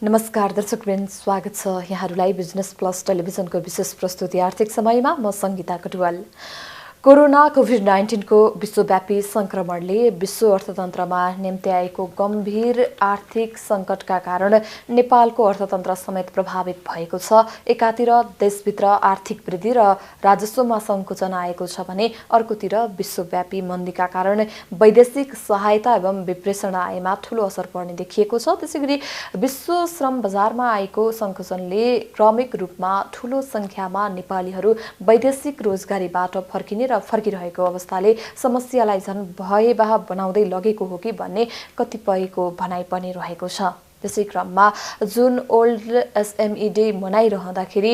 नमस्कार दर्शकवृन्द, स्वागत छ यहाँहरूलाई बिजनेस प्लस टेलिभिजनको विशेष प्रस्तुति आर्थिक समयमा। म संगीता कटुवाल। कोरोना कोभिड-19 को विश्वव्यापी संक्रमणले विश्व अर्थतन्त्रमा निम्ति आएको गम्भीर आर्थिक संकटका कारण नेपालको अर्थतन्त्र समेत प्रभावित भएको छ। एकातिर देशभित्र आर्थिक वृद्धि र राजस्वमा सङ्कुचन आएको छ भने अर्कोतिर विश्वव्यापी मन्दीका कारण वैदेशिक सहायता एवं विप्रेषण आयमा ठूलो असर पर्ने देखिएको छ। त्यसैगरी विश्व श्रम बजारमा आएको सङ्कुचनले क्रमिक रूपमा ठूलो संख्यामा नेपालीहरू वैदेशिक रोजगारीबाट फर्किने फर्किरहेको अवस्थाले समस्यालाई झन् भयवाह बनाउँदै लगेको हो कि भन्ने कतिपयको भनाइ पनि रहेको छ। त्यसै क्रममा जुन ओल्ड एसएमई डे मनाइरहँदाखेरि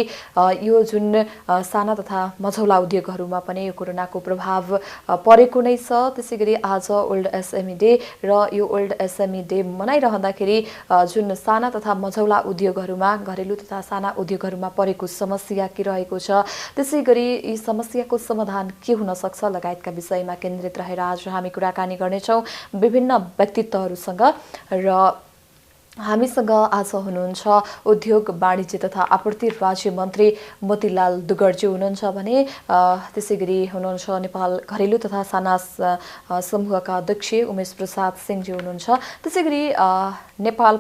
यो जुन साना तथा मझौला उद्योगहरूमा पनि यो कोरोनाको प्रभाव परेको नै छ। त्यसैगरी आज ओल्ड एसएमई डे र यो ओल्ड एसएमई डे मनाइरहँदाखेरि जुन साना तथा मझौला उद्योगहरूमा घरेलु तथा साना उद्योगहरूमा परेको समस्या के रहेको छ, त्यसैगरी यी समस्याको समाधान के हुन सक्छ लगायतका विषयमा केन्द्रित रहेर आज हामी कुराकानी गर्नेछौँ विभिन्न व्यक्तित्वहरूसँग। र हामीसँग आज हुनुहुन्छ उद्योग वाणिज्य तथा आपूर्ति राज्य मन्त्री मोतीलाल दुगरजी हुनुहुन्छ भने त्यसैगरी हुनुहुन्छ नेपाल घरेलु तथा साना समूहका अध्यक्ष उमेश प्रसाद सिंहजी हुनुहुन्छ। त्यसैगरी नेपाल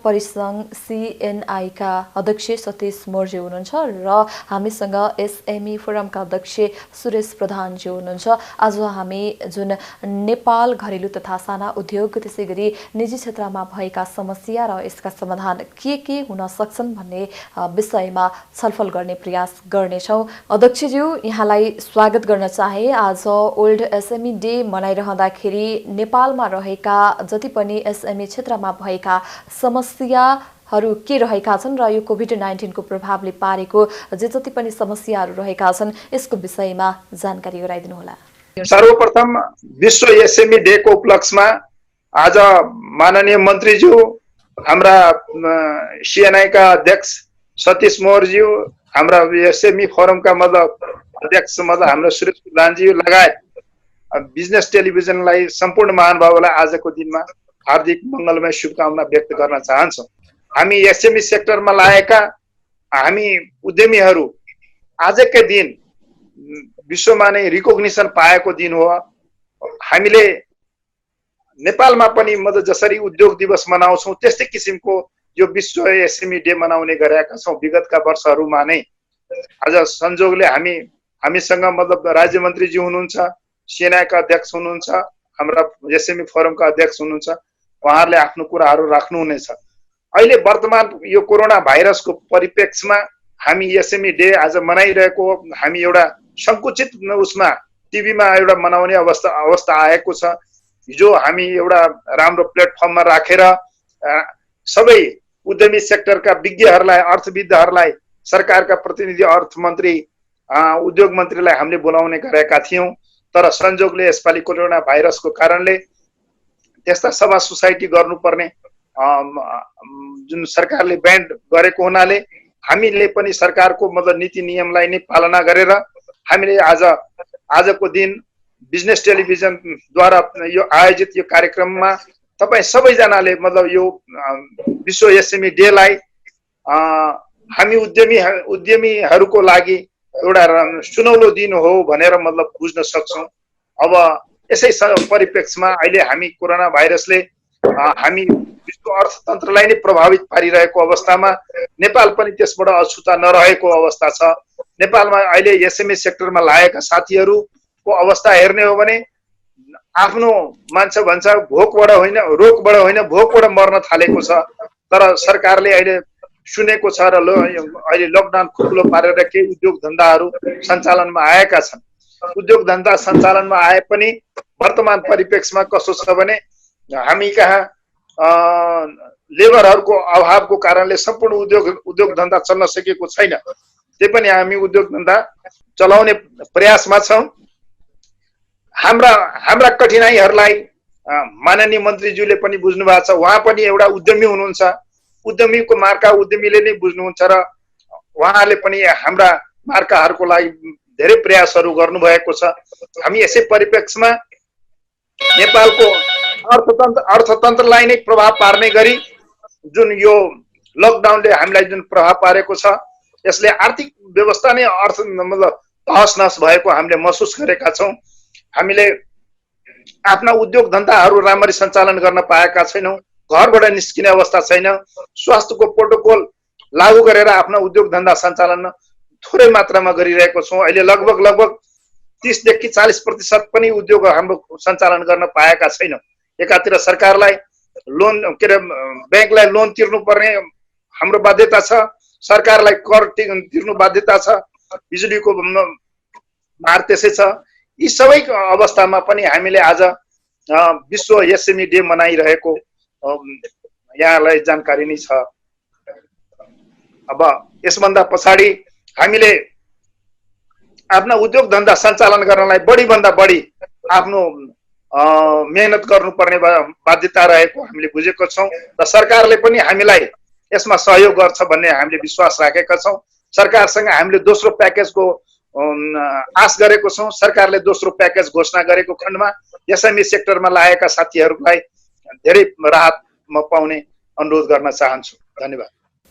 परिसङ्घ CNI का अध्यक्ष सतीश मोर्जी हुनुहुन्छ र हामीसँग SME फोरमका अध्यक्ष सुरेश प्रधानजी हुनुहुन्छ। आज हामी जुन नेपाल घरेलु तथा साना उद्योग त्यसैगरी निजी क्षेत्रमा भएका समस्या र यसका समाधान के हुन सक्छन् भन्ने विषयमा छलफल गर्ने प्रयास गर्नेछौँ। अध्यक्षज्यू, यहाँलाई स्वागत गर्न चाहे। आज ओल्ड एसएमई डे मनाइरहँदाखेरि नेपालमा रहेका जति पनि एसएमई क्षेत्रमा भएका समस्याहरू के रहेका छन् र यो कोभिड-19 को प्रभावले पारेको जति पनि समस्याहरू रहेका छन् यसको विषयमा जानकारी गराइदिनुहोला। सर्वप्रथम विश्व एसएमई डे को उपलक्ष्यमा आज माननीय मन्त्रीज्यू, हाम्रा CNI का अध्यक्ष सतीश मोर्ज्यू, हाम्रा एसएमई फोरमका अध्यक्ष हाम्रा सुरेश प्रधानजी लगायत बिजनेस टेलिभिजनलाई सम्पूर्ण महानुभावलाई आजको दिनमा हार्दिक मङ्गलमय शुभकामना व्यक्त गर्न चाहन्छौँ। हामी एसएमई सेक्टरमा लागेका हामी उद्यमीहरू आजकै दिन विश्वमा नै रिकग्निसन पाएको दिन हो। हामीले नेपालमा पनि जसरी उद्योग दिवस मनाउँछौँ त्यस्तै किसिमको यो विश्व एसएमई डे मनाउने गरेका छौँ विगतका वर्षहरूमा नै। आज संजोगले हामीसँग राज्य मन्त्रीजी हुनुहुन्छ, CNI का अध्यक्ष हुनुहुन्छ, हाम्रा एसएमई फोरमका अध्यक्ष हुनुहुन्छ, उहाँहरूले आफ्नो कुराहरू राख्नुहुनेछ। अहिले वर्तमान यो कोरोना भाइरसको परिप्रेक्ष्यमा हामी एसएमई डे आज मनाइरहेको हामी एउटा संकुचित उसमा टिभीमा एउटा मनाउने अवस्था आएको छ। हिजो हामी एउटा राम्रो प्लेटफर्ममा राखेर सबै उद्यमी सेक्टरका विज्ञहरूलाई, अर्थविदहरूलाई, सरकारका प्रतिनिधि, अर्थमन्त्री, उद्योग मन्त्रीलाई हामीले बोलाउने गरेका थियौँ। तर संजोगले यसपालि कोरोना भाइरसको कारणले त्यस्ता सभा सोसाइटी गर्नुपर्ने जुन सरकारले ब्यान गरेको हुनाले हामीले पनि सरकारको नीति नियमलाई नै पालना गरेर हामीले आजको दिन बिजनेस टेलिभिजनद्वारा यो आयोजित यो कार्यक्रममा तपाईँ सबैजनाले यो विश्व एसएमई डेलाई हामी उद्यमीहरूको लागि एउटा सुनौलो दिन हो भनेर बुझ्न सक्छौँ। अब यसै परिप्रेक्ष्यमा अहिले हामी कोरोना भाइरसले हामी विश्व अर्थतन्त्रलाई नै प्रभावित पारिरहेको अवस्थामा नेपाल पनि त्यसबाट अछुता नरहेको अवस्था छ। नेपालमा अहिले एसएमई सेक्टरमा लागेका साथीहरूको अवस्था हेर्ने हो भने आफ्नो मान्छे भन्छ रोगबाट होइन भोकबाट मर्न थालेको छ। तर सरकारले अहिले सुनेको छ र अहिले लकडाउन खुकुलो पारेर केही उद्योग धन्दाहरू सञ्चालनमा आएका छन्। उद्योग धन्दा सञ्चालनमा आए पनि वर्तमान परिप्रेक्ष्यमा कस्तो छ भने हामी कहाँ लेबरहरूको अभावको कारणले सम्पूर्ण उद्योग धन्दा चल्न सकेको छैन। त्यही पनि हामी उद्योग धन्दा चलाउने प्रयासमा छौँ। हाम्रा कठिनाइहरूलाई माननीय मन्त्रीज्यूले पनि बुझ्नु भएको छ। उहाँ पनि एउटा उद्यमी हुनुहुन्छ, उद्यमीको मार्का उद्यमीले नै बुझ्नुहुन्छ र उहाँले पनि हाम्रा मार्काहरूको लागि धेरै प्रयासहरू गर्नुभएको छ। हामी यसै परिप्रेक्ष्यमा नेपालको अर्थतन्त्रलाई नै प्रभाव पार्ने गरी जुन यो लकडाउनले हामीलाई जुन प्रभाव पारेको छ यसले आर्थिक व्यवस्था नै मतलब तहस नहस भएको हामीले महसुस गरेका छौँ। हामीले आफ्ना उद्योग धन्दाहरू राम्ररी सञ्चालन गर्न पाएका छैनौँ, घरबाट निस्किने अवस्था छैन, स्वास्थ्यको प्रोटोकल लागू गरेर आफ्ना उद्योग धन्दा सञ्चालन थोरै मात्रामा गरिरहेको छौँ। अहिले लगभग 30 देखि 40% पनि उद्योग हाम्रो सञ्चालन गर्न पाएका छैनौँ। एकातिर सरकारलाई लोन के अरे ब्याङ्कलाई लोन तिर्नुपर्ने हाम्रो बाध्यता छ, सरकारलाई कर तिर्नु बाध्यता छ, बिजुलीको भार त्यसै छ। यी सबै अवस्थामा पनि हामीले आज विश्व एसएमई डे मनाइरहेको यहाँलाई जानकारी नै छ। अब यसभन्दा पछाडि हामीले आफ्ना उद्योग धन्दा सञ्चालन गर्नलाई बढीभन्दा बढी आफ्नो मेहनत गर्नुपर्ने बाध्यता रहेको हामीले बुझेको छौँ र सरकारले पनि हामीलाई यसमा सहयोग गर्छ भन्ने हामीले विश्वास राखेका छौँ। सरकारसँग हामीले दोस्रो प्याकेजको आश गरेको छौँ। सरकारले दोस्रो प्याकेज घोषणा गरेको खण्डमा एसएमई सेक्टरमा लागेका साथीहरूलाई धेरै राहत म पाउने अनुरोध गर्न चाहन्छु। धन्यवाद।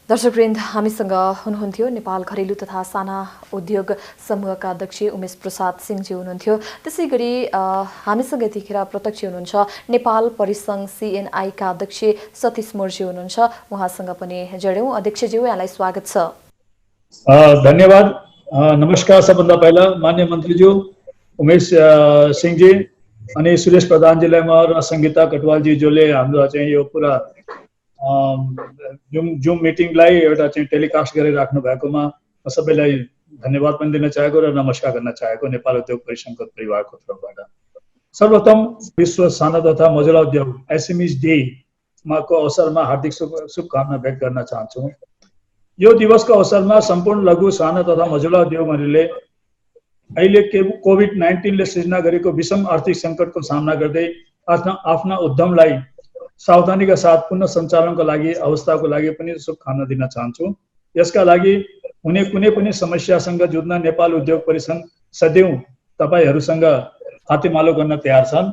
दर्शकवृन्द, हामीसँग हुनुहुन्थ्यो नेपाल घरेलु तथा साना उद्योग समूहका अध्यक्ष उमेश प्रसाद सिंहजी हुनुहुन्थ्यो। त्यसै गरी हामीसँग यतिखेर प्रत्यक्ष हुनुहुन्छ नेपाल परिसङ्घ CNI का अध्यक्ष सतीश मोर्जी हुनुहुन्छ। उहाँसँग पनि जोड्यौँ। अध्यक्षज्यू, यहाँलाई स्वागत छ। धन्यवाद। नमस्कार। सबभन्दा पहिला मान्य मन्त्रीज्यू उमेश सिंहजी अनि सुरेश प्रधानजीलाई म र सङ्गीता कटवालजी जोले हाम्रो चाहिँ यो पुरा जुम मिटिङलाई एउटा चाहिँ टेलिकास्ट गरेर राख्नु भएकोमा सबैलाई धन्यवाद पनि दिन चाहेको र नमस्कार गर्न चाहेको नेपाल उद्योग परिसङ्घको परिवारको तर्फबाट। सर्वप्रथम विश्व साना तथा मझौला उद्योग एसएमई डे को अवसरमा हार्दिक शुभकामना व्यक्त गर्न चाहन्छु। यो दिवसको अवसरमा सम्पूर्ण लघु साना तथा मझौला उद्योगहरूले अहिले कोभिड-19 ले सृजना गरेको विषम आर्थिक सङ्कटको सामना गर्दै आफ्ना उद्यमलाई सावधानीका साथ पुनः सञ्चालनको लागि अवस्थाको लागि पनि शुभकामना दिन चाहन्छु। यसका लागि हुने कुनै पनि समस्यासँग जुझ्न नेपाल उद्योग परिसङ्घ सदैव तपाईहरूसँग हातेमालो गर्न तयार छन्।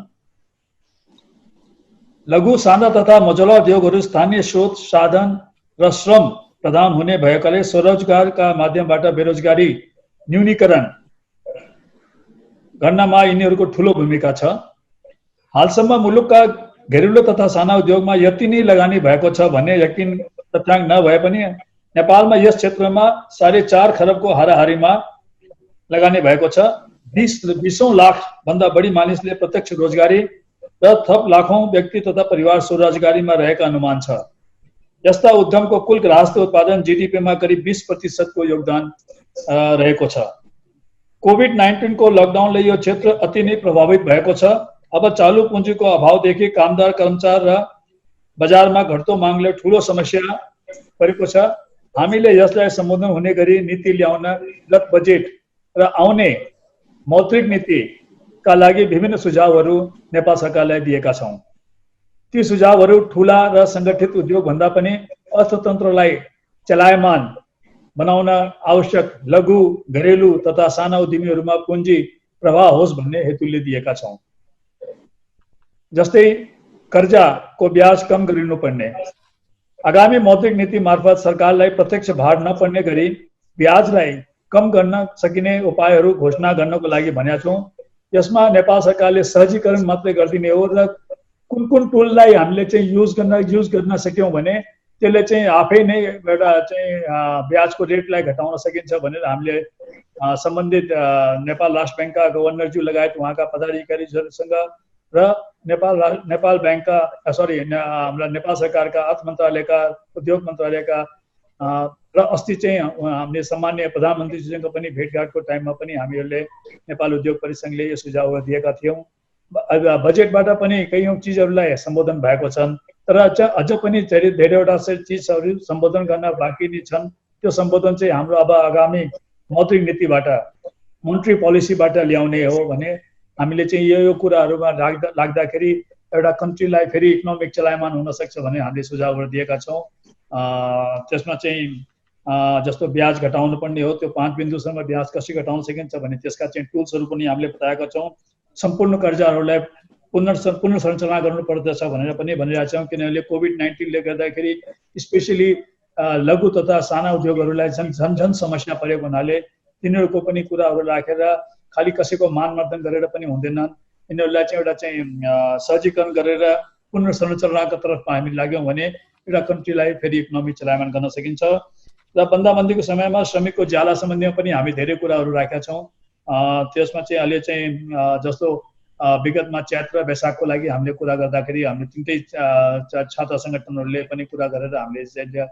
लघु साना तथा मझौला उद्योगहरू स्थानीय स्रोत साधन र श्रम प्रदान हुने भएकाले स्वरोजगारका माध्यमबाट बेरोजगारी न्यूनीकरण गर्नमा यिनीहरूको ठूलो भूमिका छ। हालसम्म मुलुकका घरेलु तथा साना उद्योगमा यति नै लगानी भएको छ भन्ने यकिन तथ्याङ्क नभए पनि नेपालमा यस क्षेत्रमा 4.5 खरबको हाराहारीमा लगानी भएको छ। 20 लाख भन्दा बढी मानिसले प्रत्यक्ष रोजगारी र थप लाखौं व्यक्ति तथा परिवार स्वरोजगारीमा रहेका अनुमान छ। यस्ता उद्यमको कुल ग्राहस्थ उत्पादन जीडीपीमा करिब 20% को योगदान रहेको छ। कोभिड-19 को लकडाउनले यो क्षेत्र अति नै प्रभावित भएको छ। अब चालु पुँजीको अभावदेखि कामदार कर्मचारी र बजारमा घट्दो मागले ठूलो समस्या परेको छ। हामीले यसलाई सम्बोधन हुने गरी नीति ल्याउन गत बजेट र आउने मौद्रिक नीतिका लागि विभिन्न सुझावहरू नेपाल सरकारलाई दिएका छौं। ती सुझावहरू ठूला र संगठित उद्योग भन्दा पनि अर्थतन्त्रलाई चलायमान बनाउन आवश्यक लघु घरेलु तथा साना उद्यमीहरूमा पुँजी प्रवाह होस् भन्ने हेतुले दिएका छौं। जस्तै कर्जाको ब्याज कम गरिनुपर्ने, आगामी मौद्रिक नीति मार्फत सरकारलाई प्रत्यक्ष भार नपर्ने गरी ब्याजलाई कम गर्न सकिने उपायहरू घोषणा गर्नको लागि भनेका छौं। यसमा नेपाल सरकारले सहजीकरण मात्रै गरिदिने हो र कुन टुललाई हामीले चाहिँ युज गर्न सक्यौं भने त्यसले चाहिँ आफै नै एउटा चाहिँ ब्याजको रेटलाई घटाउन सकिन्छ भनेर हामीले सम्बन्धित नेपाल राष्ट्र बैंकका गभर्नरज्यू लगायत उहाँका पदाधिकारीहरूसँग र नेपाल बैंकका हाम्रा नेपाल सरकारका अर्थ मन्त्रालयका उद्योग मन्त्रालयका र अस्ति चाहिँ हामीले सामान्य प्रधानमन्त्रीजीसँग पनि भेटघाटको टाइममा पनि हामीहरूले नेपाल उद्योग परिसङ्घले यो सुझावहरू दिएका थियौं। बजेटबाट पनि कयौं चीजहरूलाई सम्बोधन भएको छन्, तर अझ पनि धेरैवटा चीजहरू सम्बोधन गर्न बाँकी नै छन्। त्यो सम्बोधन चाहिँ हाम्रो अब आगामी मौद्रिक नीतिबाट मोनेटरी पोलिसीबाट ल्याउने हो भने हामीले चाहिँ यो कुराहरूमा लाग्दाखेरि एउटा कन्ट्रीलाई फेरि इकोनोमिक चलायमान हुन सक्छ भने हामीले सुझावहरू दिएका छौं। त्यसमा चाहिँ जस्तो ब्याज घटाउनु पर्ने हो, त्यो 5 बिन्दुसम्म ब्याज कसरी घटाउन सकिन्छ भने त्यसका चाहिँ टुल्सहरू पनि हामीले बताएका छौं। सम्पूर्ण कर्जाहरूलाई पुनर्संरचना गर्नुपर्दछ भनेर पनि भनिरहेका छौँ। किनभने कोभिड-19ले गर्दाखेरि स्पेसली लघु तथा साना उद्योगहरूलाई झन् समस्या परेको हुनाले तिनीहरूको पनि कुराहरू राखेर खालि कसैको मानमर्दन गरेर पनि हुँदैन। यिनीहरूलाई चाहिँ एउटा चाहिँ सहजीकरण गरेर पुनर्संरचनाको तर्फमा हामी लाग्यौँ भने एउटा कन्ट्रीलाई फेरि इकोनोमी चलायमान गर्न सकिन्छ। र बन्दाबन्दीको समयमा श्रमिकको ज्याला सम्बन्धीमा पनि हामी धेरै कुराहरू राखेका छौँ। त्यसमा चाहिँ अहिले चाहिँ जस्तो विगतमा चैत र वैशाखको लागि हामीले कुरा गर्दाखेरि हामीले तिनटै छात्र सङ्गठनहरूले पनि कुरा गरेर हामीले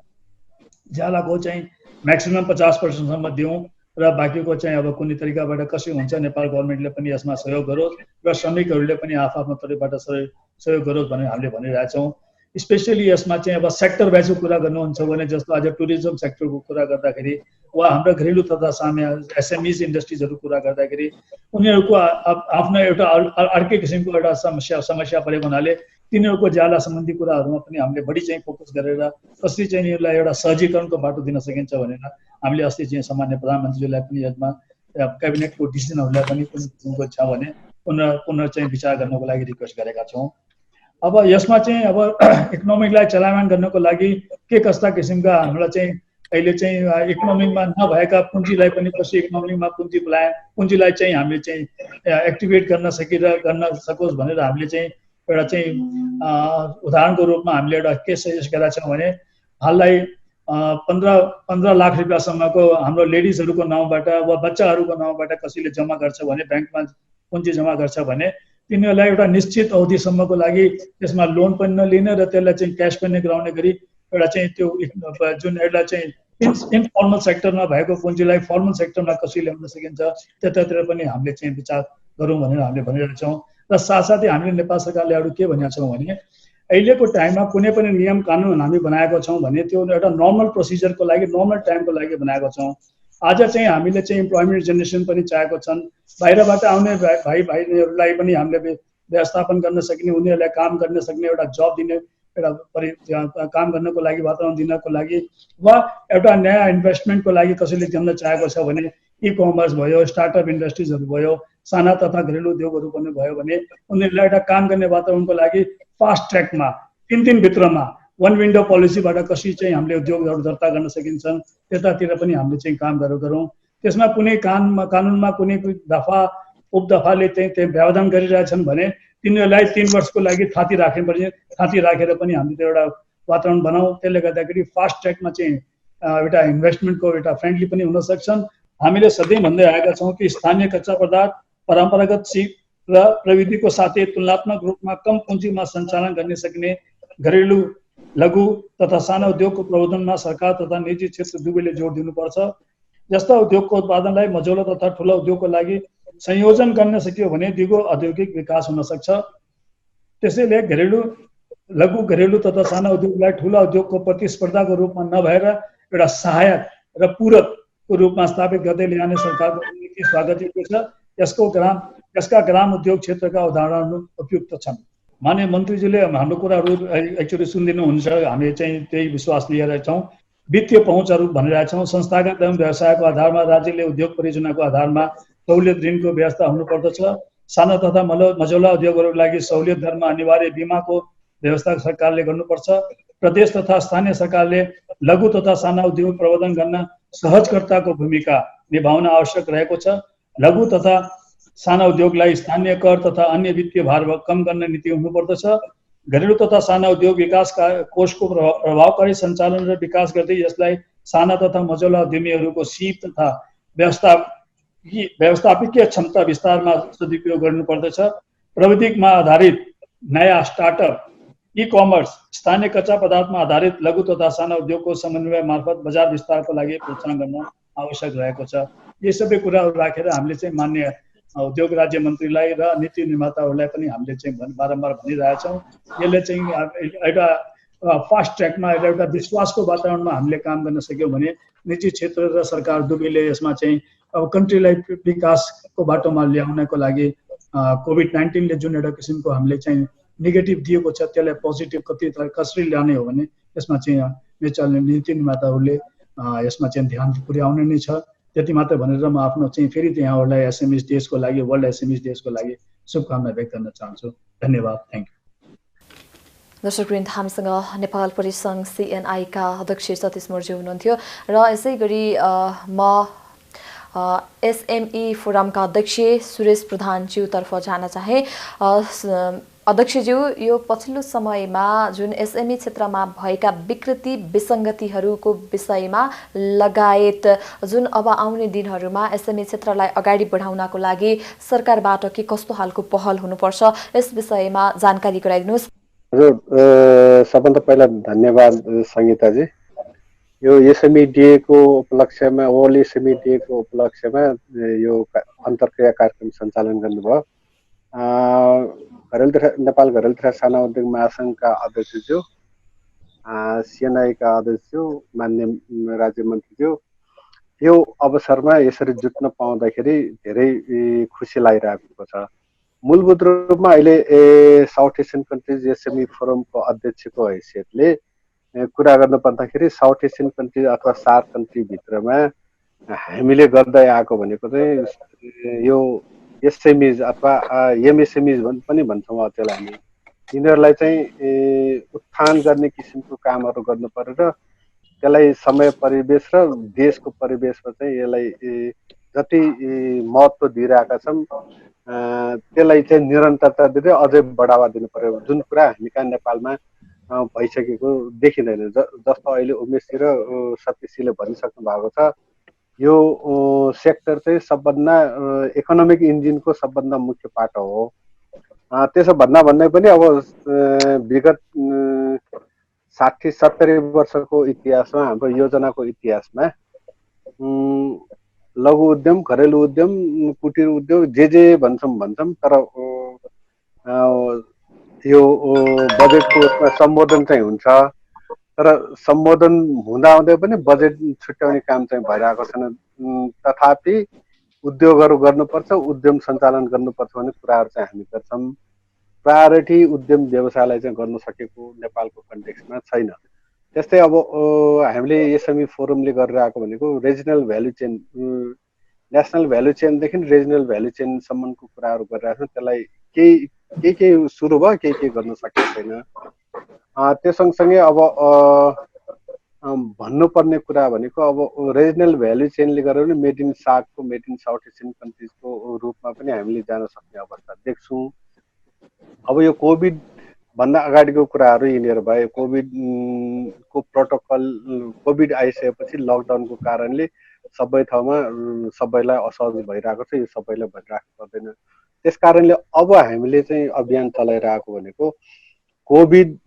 ज्यालाको चाहिँ म्याक्सिमम 50% दिउँ र बाँकीको चाहिँ अब कुनै तरिकाबाट कसरी हुन्छ नेपाल गभर्मेन्टले पनि यसमा सहयोग गरोस् र श्रमिकहरूले पनि आफ्नो तरिकाबाट सहयोग गरोस् भनेर हामीले भनिरहेछौँ। स्पेसली यसमा चाहिँ अब सेक्टर वाइजको कुरा गर्नुहुन्छ भने जस्तो आज टुरिज्म सेक्टरको कुरा गर्दाखेरि वा हाम्रो घरेलु तथा सामान्य एसएमइज इन्डस्ट्रिजहरू कुरा गर्दाखेरि उनीहरूको आफ्नो एउटा अर्कै किसिमको एउटा समस्या परेको हुनाले तिनीहरूको ज्याला सम्बन्धी कुराहरूमा पनि हामीले बढी चाहिँ फोकस गरेर कसरी चाहिँ यिनीहरूलाई एउटा सहजीकरणको बाटो दिन सकिन्छ भनेर हामीले अस्ति चाहिँ सामान्य प्रधानमन्त्रीलाई पनि यसमा क्याबिनेटको डिसिजनहरूलाई पनि कुन किसिमको छ भने पुनः चाहिँ विचार गर्नको लागि रिक्वेस्ट गरेका छौँ। अब यसमा चाहिँ अब इकोनोमिकलाई चलायमान गर्नको लागि के कस्ता किसिमका हामीलाई चाहिँ अहिले चाहिँ इकोनोमीमा नभएका पुँजीलाई पनि कसरी इकोनोमीमा पुँजीलाई चाहिँ हामीले चाहिँ एक्टिभेट गर्न सकोस् भनेर हामीले चाहिँ एउटा चाहिँ उदाहरणको रूपमा हामीले एउटा के सजेस्ट गरेका छौँ भने हाललाई 15 लाख रुपियाँसम्मको हाम्रो लेडिजहरूको नाउँबाट वा बच्चाहरूको नाउँबाट कसैले जम्मा गर्छ भने ब्याङ्कमा पुँजी जम्मा गर्छ भने तिनीहरूलाई एउटा निश्चित अवधिसम्मको लागि त्यसमा लोन पनि नलिने र त्यसलाई चाहिँ क्यास पनि गराउने गरी एउटा चाहिँ त्यो जुन एउटा चाहिँ इन्फर्मल सेक्टरमा भएको पुँजीलाई फर्मल सेक्टरमा कसरी ल्याउन सकिन्छ त्यतातिर पनि हामीले चाहिँ विचार गरौँ भनेर हामीले भनिरहेका छौँ। र साथसाथै हामीले नेपाल सरकारले अरू के भनेका छौँ भने अहिलेको टाइममा कुनै पनि नियम कानुन हामी बनाएको छौँ भने त्यो एउटा नर्मल प्रोसिजरको लागि नर्मल टाइमको लागि बनाएको छौँ। आज चाहिँ हामीले चाहिँ इम्प्लोइमेन्ट जेनेरेसन पनि चाहेको छन्। बाहिरबाट आउने भाइ बहिनीहरूलाई पनि हामीले व्यवस्थापन गर्न सक्ने उनीहरूलाई काम गर्न सक्ने एउटा जब दिने एउटा काम गर्नको लागि वातावरण दिनको लागि वा एउटा नयाँ इन्भेस्टमेन्टको लागि कसैले दिन चाहेको छ भने इ कमर्स भयो स्टार्टअप इन्डस्ट्रिजहरू भयो साना तथा घरेलु उद्योगहरू पनि भयो भने उनीहरूलाई एउटा काम गर्ने वातावरणको लागि फास्ट ट्र्याकमा 3 दिनभित्रमा 1 विन्डो पोलिसीबाट कसरी चाहिँ हामीले उद्योगहरू दर्ता गर्न सकिन्छ त्यतातिर पनि हामीले चाहिँ काम गरौँ। त्यसमा कुनै कानुनमा कुनै दफा उपदफाले चाहिँ व्यवधान गरिरहेछन् भने तिनीहरूलाई 3 वर्षको लागि थाती राख्नुपर्ने थाती राखेर पनि हामीले एउटा वातावरण बनाऊ। त्यसले गर्दाखेरि फास्ट ट्र्याकमा चाहिँ एउटा इन्भेस्टमेन्टको एउटा फ्रेन्डली पनि हुन सक्छन्। हामीले सधैँ भन्दै आएका छौँ कि स्थानीय कच्चा पदार्थ परम्परागत सिप र प्रविधिको साथै तुलनात्मक रूपमा कम पुँजीमा सञ्चालन गर्न सक्ने घरेलु लघु तथा साना उद्योगको प्रवर्धनमा सरकार तथा निजी क्षेत्र दुवैले जोड दिनुपर्छ। जस्ता उद्योगको उत्पादनलाई मझौला तथा ठुला उद्योगको लागि संयोजन गर्न सकियो भने दिगो औद्योगिक विकास हुन सक्छ। त्यसैले लघु घरेलु तथा साना उद्योगलाई ठुला उद्योगको प्रतिस्पर्धाको रूपमा नभएर एउटा सहायक र पूरकको रूपमा स्थापित गर्दै ल्याउने सरकारको नीति स्वागतयोग्य छ। यसका ग्राम उद्योग क्षेत्रका उदाहरणहरू उपयुक्त छन्। माननीय मन्त्रीजीले हाम्रो कुराहरू एक्चुअली सुनिदिनुहुन्छ। हामी चाहिँ त्यही विश्वास लिएर छौँ। वित्तीय पहुँचहरू भनिरहेका छौँ। संस्थागत एवं व्यवसायको आधारमा राज्यले उद्योग परियोजनाको आधारमा सहुलियत ऋणको व्यवस्था हुनुपर्दछ। साना तथा मझौला उद्योगहरूको लागि सहुलियत दरमा अनिवार्य बिमाको व्यवस्था सरकारले गर्नुपर्छ। प्रदेश तथा स्थानीय सरकारले लघु तथा साना उद्योग प्रवर्धन गर्न सहजकर्ताको भूमिका निभाउन आवश्यक रहेको छ। लघु तथा साना उद्योगलाई स्थानीय कर तथा अन्य वित्तीय भार कम गर्ने नीति हुनुपर्दछ। घरेलु तथा साना उद्योग विकास कोषको प्रभावकारी सञ्चालन र विकास गर्दै यसलाई साना तथा मझौला उद्यमीहरूको सिप तथा व्यवस्थापकीय क्षमता विस्तारमा सदुपयोग गर्नुपर्दछ। प्रविधिमा आधारित नयाँ स्टार्टअप इ कमर्स स्थानीय कच्चा पदार्थमा आधारित लघु तथा साना उद्योगको समन्वय मार्फत बजार विस्तारको लागि प्रोत्साहन गर्न आवश्यक रहेको छ। यी सबै कुराहरू राखेर हामीले चाहिँ मान्य उद्योग राज्य मन्त्रीलाई र नीति निर्माताहरूलाई पनि हामीले चाहिँ बारम्बार भनिरहेछौँ। यसले चाहिँ एउटा फास्ट ट्र्याकमा एउटा विश्वासको वातावरणमा हामीले काम गर्न सक्यौँ भने निजी क्षेत्र र सरकार दुवैले यसमा चाहिँ अब कन्ट्रीलाई विकासको बाटोमा ल्याउनको लागि कोभिड-19ले जुन एउटा किसिमको हामीले चाहिँ नेगेटिभ दिएको छ त्यसलाई पोजिटिभ कसरी ल्याउने हो भने यसमा चाहिँ नीति निर्माताहरूले यसमा चाहिँ ध्यान पुर्याउने नै छ। त्यति मात्र भनेर म आफ्नो चाहिँ फेरि यहाँहरूलाई एसएमइज देशको लागि वर्ल्ड एसएमइज देशको लागि शुभकामना व्यक्त गर्न चाहन्छु। धन्यवाद। Thank you. दर्शकवृन्द, हामीसँग नेपाल परिसङ्घ CNI का अध्यक्ष सतीश मोर्जी हुनुहुन्थ्यो र यसै गरी म SME फोरमका अध्यक्ष सुरेश प्रधानज्यूतर्फ जान चाहे। अध्यक्षज्यू, यो पछिल्लो समयमा जुन SME क्षेत्रमा भएका विकृति विसङ्गतिहरूको विषयमा लगायत जुन अब आउने दिनहरूमा SME क्षेत्रलाई अगाडि बढाउनको लागि सरकारबाट के कस्तो खालको पहल हुनुपर्छ, यस विषयमा जानकारी गराइदिनुहोस्। हजुर, सबभन्दा पहिला धन्यवाद सङ्गीताजी। यो SME डे को उपलक्ष्यमा, वर्ल्ड SME डे को उपलक्ष्यमा यो अन्तर्क्रिया कार्यक्रम सञ्चालन गर्नुभयो। नेपाल घरेलु तथा साना उद्योग महासङ्घका अध्यक्षज्यू, CNI का अध्यक्षज्यू, मान्य राज्य मन्त्रीज्यू, यो अवसरमा यसरी जुट्न पाउँदाखेरि धेरै खुसी लागिरहेको छ। मूलभूत रूपमा अहिले साउथ एसियन कन्ट्रिज SME फोरमको अध्यक्षको हैसियतले कुरा गर्नु पर्दाखेरि साउथ एसियन कन्ट्री अथवा SAARC कन्ट्रीभित्रमा हामीले गर्दै आएको भनेको चाहिँ यो SMEs अथवा MSMEs पनि भन्छौँ त्यसलाई हामी। यिनीहरूलाई चाहिँ उत्थान गर्ने किसिमको कामहरू गर्नु पर्यो र त्यसलाई समय परिवेश र देशको परिवेशमा चाहिँ यसलाई जति महत्त्व दिइरहेका छौँ त्यसलाई चाहिँ निरन्तरता दिँदै अझै बढावा दिनु पर्यो। जुन कुरा हामी कहाँ नेपालमा भइसकेको देखिँदैन। जस्तो अहिले उमेशजी र सतीशजीले भनिसक्नु भएको छ, यो सेक्टर चाहिँ सबभन्दा इकोनोमिक इन्जिनको सबभन्दा मुख्य पाटो हो। त्यसो भन्दै पनि अब विगत 60-70 वर्षको इतिहासमा, हाम्रो योजनाको इतिहासमा लघु उद्यम, घरेलु उद्यम, कुटीर उद्योग जे भन्छौँ, तर यो बजेटको उसमा सम्बोधन चाहिँ हुन्छ, तर सम्बोधन हुँदाहुँदै पनि बजेट छुट्याउने काम चाहिँ भइरहेको छैन। तथापि उद्योगहरू गर्नुपर्छ, उद्यम सञ्चालन गर्नुपर्छ भन्ने कुराहरू चाहिँ हामी गर्छौँ। प्रायोरिटी उद्यम व्यवसायलाई चाहिँ गर्न सकेको नेपालको कन्टेक्स्टमा छैन। त्यस्तै अब हामीले SME फोरमले गरिरहेको भनेको regional value chain, national value चेनदेखि रिजनल भ्यालु चेनसम्मको कुराहरू गरिरहेको छ। त्यसलाई केही सुरु भयो, केही गर्न सकेको छैन। त्यो सँगसँगै अब भन्नुपर्ने कुरा भनेको अब रिजनल भ्यालु चेनले गर्दा पनि मेड इन SAARCको, मेड इन साउथ एसियन कन्ट्रिजको रूपमा पनि हामीले जान सक्ने अवस्था देख्छौँ। अब यो कोभिड भन्दा अगाडिको कुराहरू यिनीहरू भए, कोभिडको प्रोटोकल, कोभिड आइसकेपछि लकडाउनको कारणले सबै ठाउँमा सबैलाई असहज भइरहेको छ। यो सबैलाई भइरहेको पर्दैन। त्यस कारणले अब हामीले चाहिँ अभियान चलाइरहेको भनेको कोभिड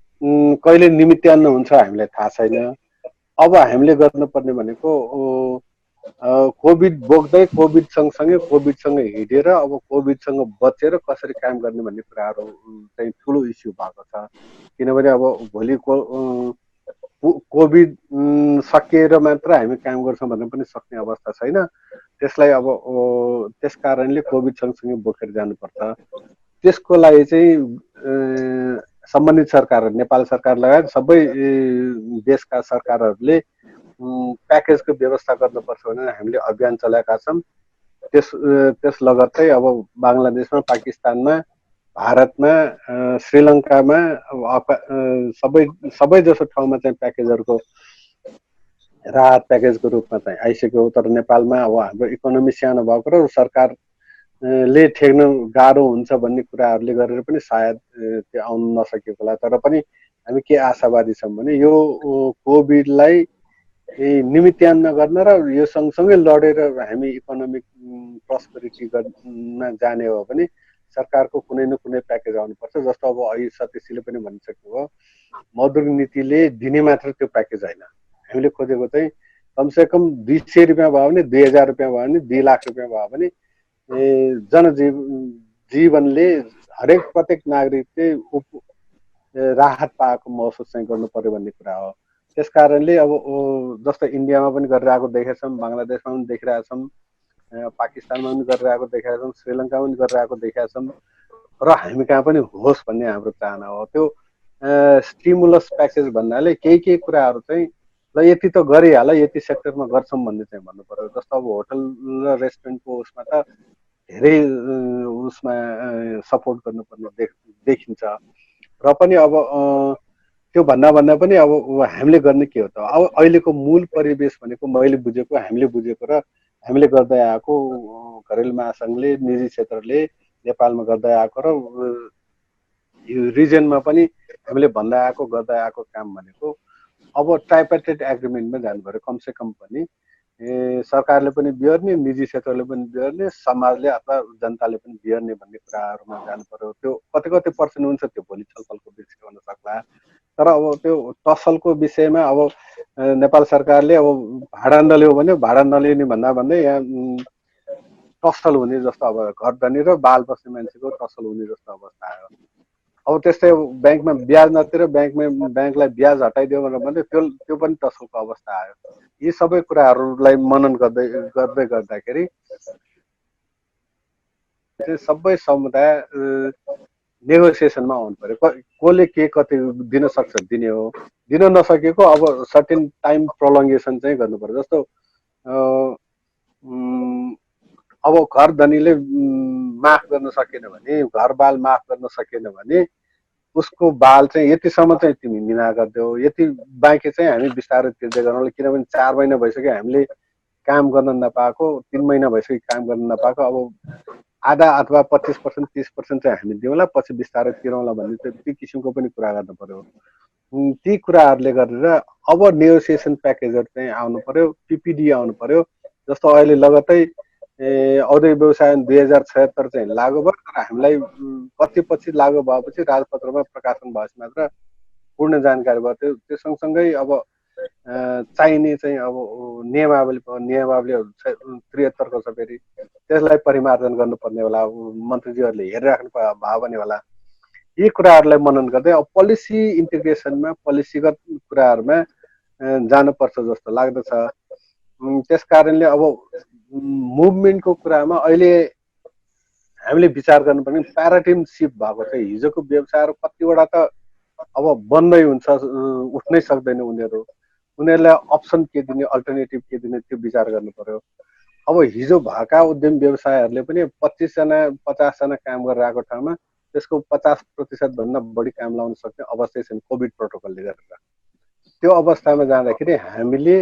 कहिले निमित्तान्न हुन्छ हामीलाई थाहा छैन। अब हामीले गर्नुपर्ने भनेको कोभिड बोक्दै, कोभिड सँगसँगै हिँडेर अब कोभिडसँग बचेर कसरी काम गर्ने भन्ने कुराहरू चाहिँ ठुलो इस्यु भएको छ। किनभने अब भोलि कोभिड सकिएर मात्र हामी काम गर्छौँ भन्ने पनि सक्ने अवस्था छैन। त्यसलाई अब त्यस कारणले कोभिड सँगसँगै बोकेर जानुपर्छ। त्यसको लागि चाहिँ सम्बन्धित सरकारहरू, नेपाल सरकार लगायत सबै देशका सरकारहरूले प्याकेजको व्यवस्था गर्नुपर्छ भनेर हामीले अभियान चलाएका छौँ। त्यस लगत्तै अब बङ्गलादेशमा, पाकिस्तानमा, भारतमा, श्रीलङ्कामा सबै जसो ठाउँमा चाहिँ प्याकेजहरूको राहत प्याकेजको रूपमा चाहिँ आइसक्यो। तर नेपालमा अब हाम्रो इकोनोमी सानो भएको र सरकारले ठेक्न गाह्रो हुन्छ भन्ने कुराहरूले गरेर पनि सायद त्यो आउन नसकेको होला। तर पनि हामी के आशावादी छौँ भने यो कोभिडलाई निमित्तान्न गर्न र यो सँगसँगै लडेर हामी इकोनोमिक प्रस्पेरिटी गर्न जाने हो भने सरकारको कुनै न कुनै प्याकेज आउनुपर्छ। जस्तो अब अहिले सतीशजीले पनि भनिसक्नुभयो, मौद्रिक नीतिले दिने मात्र त्यो प्याकेज होइन। हामीले खोजेको चाहिँ कमसेकम 200 रुपियाँ भयो भने, 2000 रुपियाँ भयो भने, 2 लाख रुपियाँ भयो भने जनजीवनले हरेक प्रत्येक नागरिकले राहत पाएको महसुस चाहिँ गर्नु पर्यो भन्ने कुरा हो। त्यस कारणले अब जस्तो इन्डियामा पनि गरिरहेको देखेका छौँ, बङ्गलादेशमा पनि देखिरहेका छौँ, पाकिस्तानमा पनि गरिरहेको देखेका छौँ, श्रीलङ्कामा पनि गरिरहेको देखेका छौँ र हामी कहाँ पनि होस् भन्ने हाम्रो चाहना हो। त्यो स्टिमुलस प्याकेज भन्नाले केही कुराहरू चाहिँ ल यति त गरिहाल, यति सेक्टरमा गर्छौँ भन्ने चाहिँ भन्नु पर्यो। जस्तो अब होटल र रेस्टुरेन्टको उसमा त धेरै उसमा सपोर्ट गर्नुपर्ने देखिन्छ र पनि अब त्यो भन्दा पनि अब हामीले गर्ने के हो त अब अहिलेको मूल परिवेश भनेको मैले बुझेको हामीले बुझेको र हामीले गर्दै आएको घरेलु महासङ्घले निजी क्षेत्रले नेपालमा गर्दै आएको र यो रिजनमा पनि हामीले भन्दै आएको गर्दै आएको काम भनेको अब ट्राइपार्टाइट एग्रिमेन्टमा जानु पर्यो कमसे कम पनि सरकारले पनि बिहोर्ने निजी क्षेत्रले पनि बिहोर्ने समाजले अथवा जनताले पनि बिहोर्ने भन्ने कुराहरूमा जानु पर्यो त्यो कति पर्सेन्ट हुन्छ त्यो भोलि छलफलको विषय हुन सक्ला तर अब त्यो टसलको विषयमा अब नेपाल सरकारले अब भाडा नल्याऊ भने भाडा नलिने भन्दै यहाँ टसल हुने जस्तो अब घर धनी र बाल बस्ने मान्छेको टसल हुने जस्तो अवस्था आयो अब त्यस्तै ब्याङ्कमा ब्याज नतिरेर ब्याङ्कलाई ब्याज हटाइदियो भनेर भन्दै त्यो पनि टसलको अवस्था आयो यी सबै कुराहरूलाई मनन गर्दै गर्दाखेरि सबै समुदाय नेगोसिएसनमा आउनु पर्यो कसले के कति दिन सक्छ दिने हो दिन नसकेको अब सर्टेन टाइम प्रोलङ्गेसन चाहिँ गर्नु पर्यो जस्तो अब घर धनीले माफ गर्न सकेन भने घर बाल माफ गर्न सकेन भने उसको बाल चाहिँ यतिसम्म चाहिँ तिमी मिना गरिदेऊ यति बाँकी चाहिँ हामी बिस्तारै तिर्दै गर्नु किनभने 4 महिना भइसक्यो हामीले काम गर्न नपाएको 3 महिना भइसक्यो काम गर्न नपाएको अब आधा अथवा 25% 30% चाहिँ हामी दिउँला पछि बिस्तारै तिरौँला भन्ने चाहिँ त्यो किसिमको पनि कुरा गर्नु पर्यो ती कुराहरूले गरेर अब नेगोसिएसन प्याकेजहरू चाहिँ आउनु पर्यो पिपिडी आउनु पर्यो जस्तो अहिले लगत्तै औद्योगिक व्यवसाय 2076 चाहिँ लागू भयो तर हामीलाई कति पछि लागू भएपछि राजपत्रमा प्रकाशन भएपछि मात्र पूर्ण जानकारी भयो त्यो सँगसँगै अब चाहिने चाहिँ अब नियमावलीहरू 73 को छ फेरि त्यसलाई परिमार्जन गर्नुपर्ने होला मन्त्रीजीहरूले हेरिराख्नु भयो भने होला यी कुराहरूलाई मनन गर्दै अब पोलिसी इन्टिग्रेसनमा पोलिसीगत कुराहरूमा जानुपर्छ जस्तो लाग्दछ त्यस कारणले अब मुभमेन्टको कुरामा अहिले हामीले विचार गर्नुपर्ने प्याराडाइम सिफ्ट भएको छ हिजोको व्यवसायहरू कतिवटा त अब बन्दै हुन्छ उठ्नै सक्दैन उनीहरूलाई अप्सन के दिने अल्टरनेटिभ के दिने त्यो विचार गर्नु पर्यो अब हिजो भएका उद्यम व्यवसायहरूले पनि 25 जना 50 जना काम गरेर आएको ठाउँमा त्यसको 50% भन्दा बढी काम लाउन सक्ने अवस्था छैन कोभिड प्रोटोकलले गरेर त्यो अवस्थामा जाँदाखेरि हामीले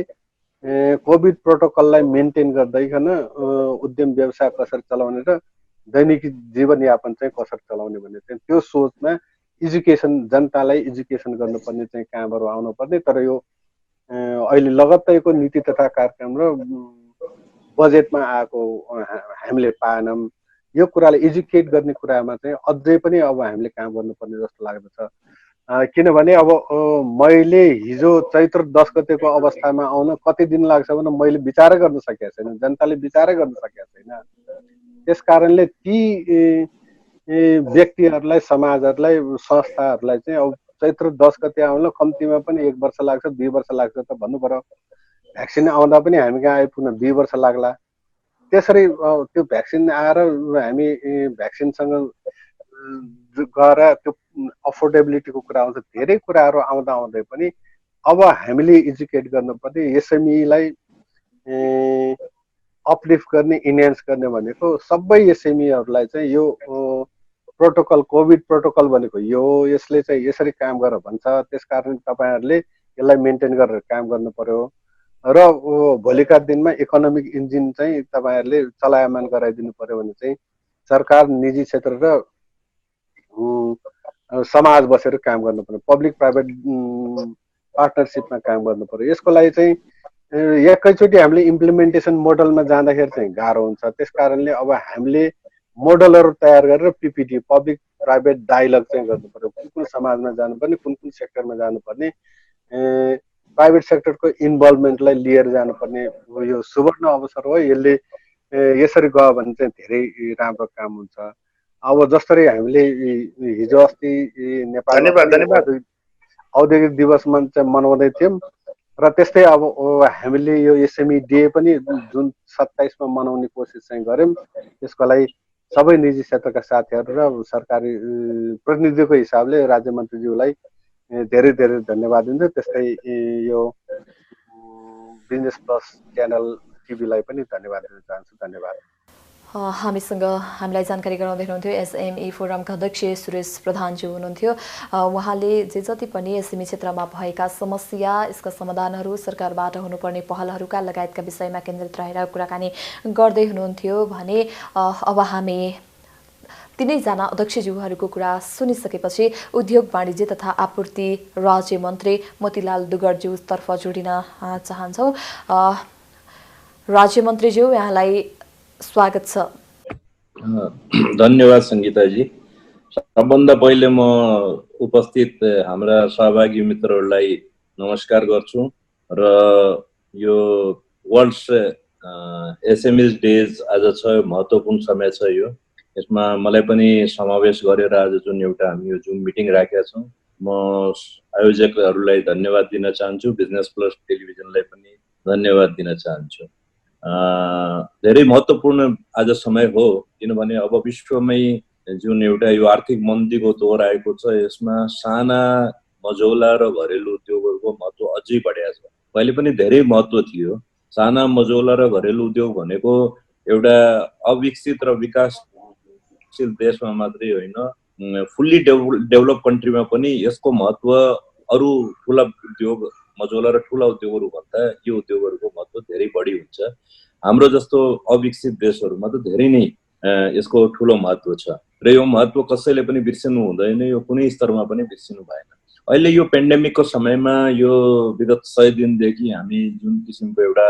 कोभिड प्रोटोकललाई मेन्टेन गर्दैकन उद्यम व्यवसाय कसरी चलाउने र दैनिक जीवनयापन चाहिँ कसरी चलाउने भन्ने चाहिँ त्यो सोचमा एजुकेसन जनतालाई एजुकेसन गर्नुपर्ने चाहिँ कामहरू आउनुपर्ने तर यो अहिले लगत्तैको नीति तथा कार्यक्रम र बजेटमा आएको हामीले पाएनौँ यो कुरालाई एजुकेट गर्ने कुरामा चाहिँ अझै पनि अब हामीले काम गर्नुपर्ने जस्तो लाग्दछ किनभने अब मैले हिजो चैत्र 10 गतेको अवस्थामा आउन कति दिन लाग्छ भने मैले विचारै गर्न सकेको छैन जनताले विचारै गर्न सकेको छैन त्यस कारणले ती व्यक्तिहरूलाई समाजहरूलाई संस्थाहरूलाई चाहिँ अब चैत्र 10 गते आउन कम्तीमा पनि 1 वर्ष लाग्छ 2 वर्ष लाग्छ त भन्नु पर्यो भ्याक्सिन आउँदा पनि हामी कहाँ आइपुग्न 2 वर्ष लाग्ला त्यसरी त्यो भ्याक्सिन आएर हामी भ्याक्सिनसँग गएर त्यो अफोर्डेबिलिटीको कुरा आउँछ धेरै कुराहरू आउँदै पनि अब हामीले एजुकेट गर्नुपर्ने एसएमईलाई अपलिफ्ट गर्ने इन्हान्स गर्ने भनेको सबै एसएमईहरूलाई चाहिँ यो प्रोटोकल कोभिड प्रोटोकल भनेको यो यसले चाहिँ यसरी काम गर भन्छ त्यसकारण तपाईहरुले यसलाई मेन्टेन गरेर काम गर्नु पर्यो र भोलिका दिनमा इकोनोमिक इन्जिन चाहिँ तपाईहरुले चलायमान गराइदिनु पर्यो भने चाहिँ सरकार निजी क्षेत्र र समाज बसेर काम गर्नु पर्यो पब्लिक प्राइभेट पार्टनरशिपमा काम गर्नु पर्यो यसको लागि चाहिँ एकैचोटी हामीले इम्प्लिमेन्टेसन मोडलमा जाँदाखेरि चाहिँ गाह्रो हुन्छ त्यसकारणले अब हामीले मोडलहरु तयार गरेर पीपीटी पब्लिक प्राइभेट डायलग चाहिँ गर्नु पर्यो कुन समाजमा जानुपर्ने कुन सेक्टरमा जानुपर्ने प्राइभेट सेक्टरको इन्भल्भमेन्टलाई लिएर जानुपर्ने यो सुवर्ण अवसर हो यसले यसरी गयो भने चाहिँ धेरै राम्रो काम हुन्छ अब जसरी हामीले हिजो अस्ति नेपाल औद्योगिक दिवसमा चाहिँ मनाउँदै थियौं र त्यस्तै अब हामीले यो एसएमई डे पनि जुन 27 मा मनाउने कोसिस चाहिँ गर्यौं त्यसको लागि सबै निजी क्षेत्रका साथीहरु र सरकारी प्रतिनिधिको हिसाबले राज्य मन्त्रीज्यूलाई धेरै धेरै धन्यवाद दिन्छु त्यस्तै यो बिजनेस प्लस च्यानल टिभीलाई पनि धन्यवाद दिन चाहन्छु धन्यवाद हामीसँग हामीलाई जानकारी गराउँदै हुनुहुन्थ्यो एसएमई फोरमका अध्यक्ष सुरेश प्रधानज्यू हुनुहुन्थ्यो। उहाँले जे जति पनि एसएमई क्षेत्रमा भएका समस्या, यसका समाधानहरू, सरकारबाट हुनुपर्ने पहलहरूका लगायतका विषयमा केन्द्रित रहेर कुराकानी गर्दै हुनुहुन्थ्यो भने अब हामी तीनैजना अध्यक्षज्यूहरूको कुरा सुनिसकेपछि उद्योग वाणिज्य तथा आपूर्ति राज्य मन्त्री मोतीलाल दुगरज्यूतर्फ जोडिन चाहन्छौँ। राज्य मन्त्रीज्यू, यहाँलाई स्वागत छ। धन्यवाद सङ्गीताजी। सबभन्दा पहिले म उपस्थित हाम्रा सहभागी मित्रहरूलाई नमस्कार गर्छु र यो वर्ल्ड एसएमएस डेज आज छ, महत्त्वपूर्ण समय छ यो। यसमा मलाई पनि समावेश गरेर आज जुन एउटा हामी यो जुम मिटिङ राखेका छौँ, म आयोजकहरूलाई धन्यवाद दिन चाहन्छु, बिजनेस प्लस टेलिभिजनलाई पनि धन्यवाद दिन चाहन्छु। धेरै महत्त्वपूर्ण आज समय हो, किनभने अब विश्वमै जुन एउटा यो आर्थिक मन्दीको दौर आएको छ, यसमा साना मझौला र घरेलु उद्योगहरूको महत्त्व अझै बढेको छ। पहिले पनि धेरै महत्त्व थियो। साना मझौला र घरेलु उद्योग भनेको एउटा अविकसित र विकासशील देशमा मात्रै होइन, फुल्ली डेभलप कन्ट्रीमा पनि यसको महत्त्व अरू ठुला उद्योग, मझौला र ठुला उद्योगहरू भन्दा यो उद्योगहरूको महत्त्व धेरै बढी हुन्छ। हाम्रो जस्तो अविकसित देशहरूमा त धेरै नै यसको ठुलो महत्त्व छ र यो महत्त्व कसैले पनि बिर्सिनु हुँदैन, यो कुनै स्तरमा पनि बिर्सिनु भएन। अहिले यो पेन्डेमिकको समयमा यो विगत 100 दिनदेखि हामी जुन किसिमको एउटा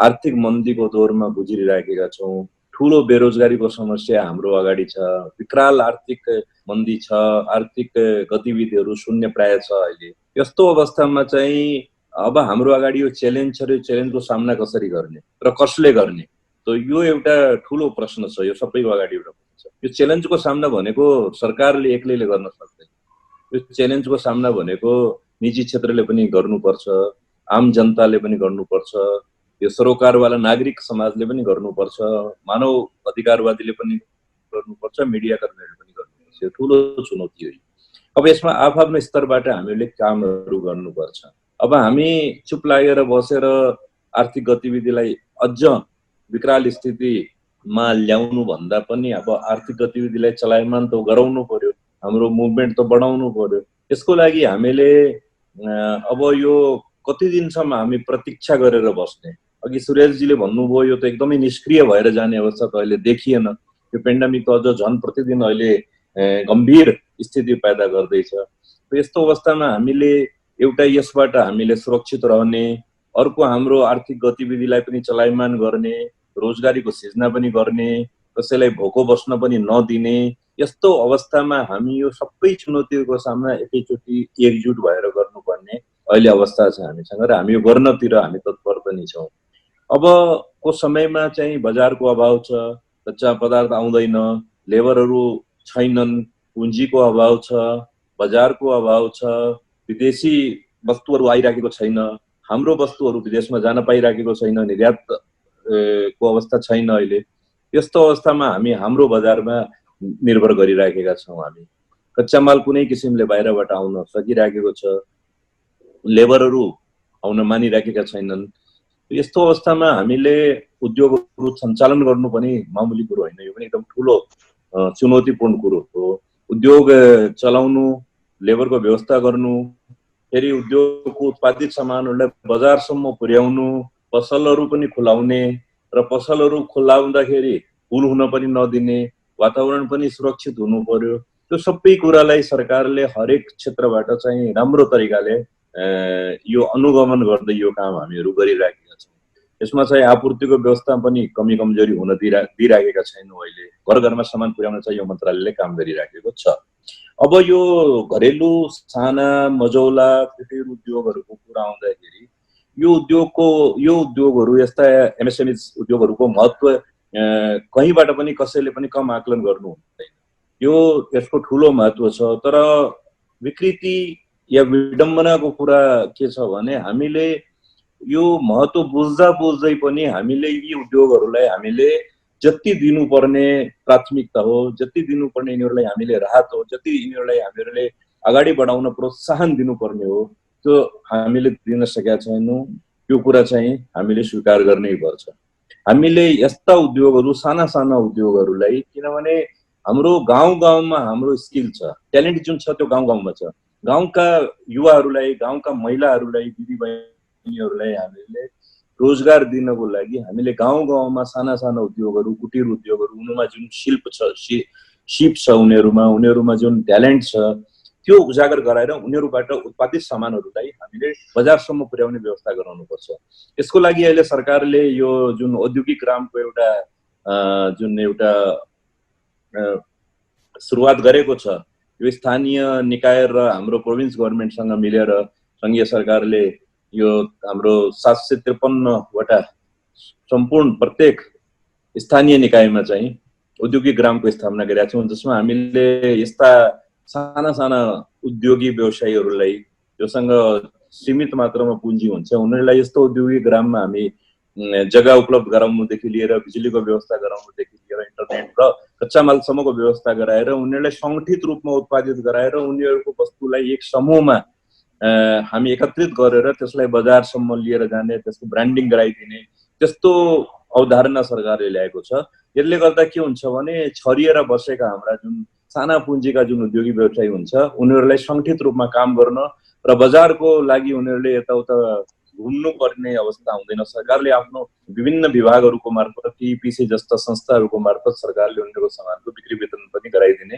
आर्थिक मन्दीको दौरमा गुज्रिरहेका छौँ, ठुलो बेरोजगारीको समस्या हाम्रो अगाडि छ, विकराल आर्थिक मन्दी छ, आर्थिक गतिविधिहरू शून्य प्राय छ। अहिले यस्तो अवस्थामा चाहिँ अब हाम्रो अगाडि यो च्यालेन्ज छ र यो च्यालेन्जको सामना कसरी गर्ने र कसले गर्ने, त यो एउटा ठुलो प्रश्न छ। यो सबैको अगाडि एउटा प्रश्न छ। यो च्यालेन्जको सामना भनेको सरकारले एक्लैले गर्न सक्दैन। यो च्यालेन्जको सामना भनेको निजी क्षेत्रले पनि गर्नुपर्छ, आम जनताले पनि गर्नुपर्छ, यो सरोकारवाला नागरिक समाजले पनि गर्नुपर्छ, मानव अधिकारवादीले पनि गर्नुपर्छ, मिडियाकर्मीहरूले पनि गर्नुपर्छ। यो ठुलो चुनौती हो। अब यसमा आफ्नो स्तरबाट हामीले कामहरू गर्नुपर्छ। अब हामी चुप लागेर बसेर आर्थिक गतिविधिलाई अझ विकराल स्थितिमा ल्याउनु भन्दा पनि अब आर्थिक गतिविधिलाई चलायमान त गराउनु पर्यो, हाम्रो मुभमेन्ट त बढाउनु पर्यो। यसको लागि हामीले अब यो कति दिनसम्म हामी प्रतीक्षा गरेर बस्ने? अघि सुरेशजीले भन्नुभयो, यो त एकदमै निष्क्रिय भएर जाने अवस्था त अहिले देखिएन। यो पेन्डेमिक त अझ झन् प्रतिदिन अहिले गम्भीर स्थिति पैदा गर्दैछ। यस्तो अवस्थामा हामीले एउटा यसबाट हामीले सुरक्षित रहने, अर्को हाम्रो आर्थिक गतिविधिलाई पनि चलायमान गर्ने, रोजगारीको सिर्जना पनि गर्ने, कसैलाई भोको बस्न पनि नदिने, यस्तो अवस्थामा हामी यो सबै चुनौतीको सामना एकैचोटि एकजुट भएर गर्नुपर्ने अहिले अवस्था छ हामीसँग र हामी यो गर्नतिर हामी तत्पर पनि छौँ। अबको समयमा चाहिँ बजारको अभाव छ, कच्चा पदार्थ आउँदैन, लेबरहरू छैनन्, पुँजीको अभाव छ, बजारको अभाव छ, विदेशी वस्तुहरू आइराखेको छैन, हाम्रो वस्तुहरू विदेशमा जान पाइराखेको छैन, निर्यात को अवस्था छैन। अहिले यस्तो अवस्थामा हामी हाम्रो बजारमा निर्भर गरिराखेका छौँ। हामी कच्चा माल कुनै किसिमले बाहिरबाट आउन सकिराखेको छ, लेबरहरू आउन मानिराखेका छैनन्। यस्तो अवस्थामा हामीले उद्योगहरू सञ्चालन गर्नु पनि मामुली कुरो होइन, यो पनि एकदम ठुलो चुनौतीपूर्ण कुरो हो। उद्योग चलाउनु, लेबरको व्यवस्था गर्नु, फेरि उद्योगको उत्पादित सामानहरूलाई बजारसम्म पुर्याउनु, पसलहरू पनि खुलाउने र पसलहरू खुलाउँदाखेरि भुल हुन पनि नदिने, वातावरण पनि सुरक्षित हुनु पर्यो। त्यो सबै कुरालाई सरकारले हरेक क्षेत्रबाट चाहिँ राम्रो तरिकाले यो अनुगमन गर्दै यो काम हामीहरू गरिराखेका छौँ। यसमा चाहिँ आपूर्तिको व्यवस्था पनि कमी कमजोरी हुन दिइराखेका छैनौँ। अहिले घर घरमा सामान पुर्याउन चाहिँ यो मन्त्रालयले काम गरिराखेको छ। अब यो घरेलु साना मझौला कुटीर उद्योगहरूको कुरा आउँदाखेरि यो उद्योगहरू यस्ता एमएसएमई उद्योगहरूको महत्त्व कहीँबाट पनि कसैले पनि कम आकलन गर्नु हुँदैन। यसको ठुलो महत्त्व छ। तर विकृति या विडम्बनाको कुरा के छ भने हामीले यो महत्त्व बुझ्दै पनि हामीले यी उद्योगहरूलाई हामीले जति दिनुपर्ने प्राथमिकता हो, जति दिनुपर्ने यिनीहरूलाई हामीले राहत हो, जति यिनीहरूलाई हामीहरूले अगाडि बढाउन प्रोत्साहन दिनुपर्ने हो, त्यो हामीले दिन सकेका छैनौँ। यो कुरा चाहिँ हामीले स्वीकार गर्नै पर्छ। हामीले यस्ता उद्योगहरू साना साना उद्योगहरूलाई, किनभने हाम्रो गाउँ गाउँमा हाम्रो स्किल छ, ट्यालेन्ट जुन छ त्यो गाउँ गाउँमा छ, गाउँका युवाहरूलाई, गाउँका महिलाहरूलाई, दिदीबहिनीहरूलाई हामीले रोजगार दिनको लागि हामीले गाउँ गाउँमा साना साना उद्योगहरू, कुटीर उद्योगहरू, उनीमा जुन शिल्प छ, सिप छ, उनीहरूमा जुन ट्यालेन्ट छ त्यो उजागर गराएर उनीहरूबाट उत्पादित सामानहरूलाई हामीले बजारसम्म पुर्याउने व्यवस्था गराउनुपर्छ। यसको लागि अहिले सरकारले यो जुन औद्योगिक ग्रामको एउटा सुरुवात गरेको छ, यो स्थानीय निकाय र हाम्रो प्रोभिन्स गभर्नमेन्टसँग मिलेर सङ्घीय सरकारले यो हाम्रो 753वटा सम्पूर्ण प्रत्येक स्थानीय निकायमा चाहिँ औद्योगिक ग्रामको स्थापना गरेका छौँ, जसमा हामीले यस्ता साना साना उद्योगी व्यवसायीहरूलाई जोसँग सीमित मात्रामा पुँजी हुन्छ उनीहरूलाई यस्तो औद्योगिक ग्राममा हामी जग्गा उपलब्ध गराउनुदेखि लिएर बिजुलीको व्यवस्था गराउनुदेखि लिएर इन्टरनेट र कच्चा मालसम्मको व्यवस्था गराएर उनीहरूलाई सङ्गठित रूपमा उत्पादित गराएर उनीहरूको वस्तुलाई एक समूहमा हामी एकत्रित गरेर त्यसलाई बजारसम्म लिएर जाने, त्यसको ब्रान्डिङ गराइदिने, त्यस्तो अवधारणा सरकारले ल्याएको छ। यसले गर्दा के हुन्छ भने छरिएर बसेका हाम्रा जुन साना पुँजीका जुन उद्योगी व्यवसायी हुन्छ उनीहरूलाई सङ्गठित रूपमा काम गर्न र बजारको लागि उनीहरूले यताउता घुम्नु पर्ने अवस्था हुँदैन। सरकारले आफ्नो विभिन्न विभागहरूको मार्फत टिपिसी जस्ता संस्थाहरूको मार्फत सरकारले उनीहरूको सामानको बिक्री वितरण पनि गराइदिने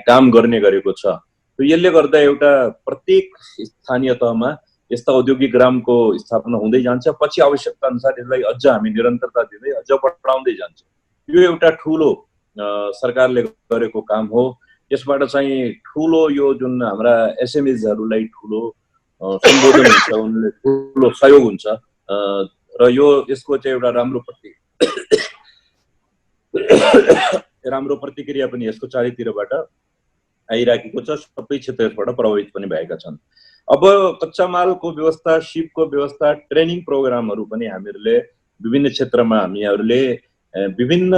काम गर्ने गरेको छ। यसले गर्दा एउटा प्रत्येक स्थानीय तहमा यस्ता औद्योगिक ग्रामको स्थापना हुँदै जान्छ। पछि आवश्यकता अनुसार यसलाई अझ हामी निरन्तरता दिँदै अझ बढाउँदै जान्छौँ। यो एउटा ठुलो सरकारले गरेको काम हो। यसबाट चाहिँ ठुलो यो जुन हाम्रा एसएमइजहरूलाई ठुलो सम्बोधन हुन्छ, उनीहरूले ठुलो सहयोग हुन्छ र यसको चाहिँ एउटा राम्रो प्रतिक्रिया पनि यसको चारैतिरबाट आइराखेको छ। सबै क्षेत्र यसबाट प्रभावित पनि भएका छन्। अब कच्चा मालको व्यवस्था, सिपको व्यवस्था, ट्रेनिङ प्रोग्रामहरू पनि हामीहरूले विभिन्न क्षेत्रमा हामीहरूले विभिन्न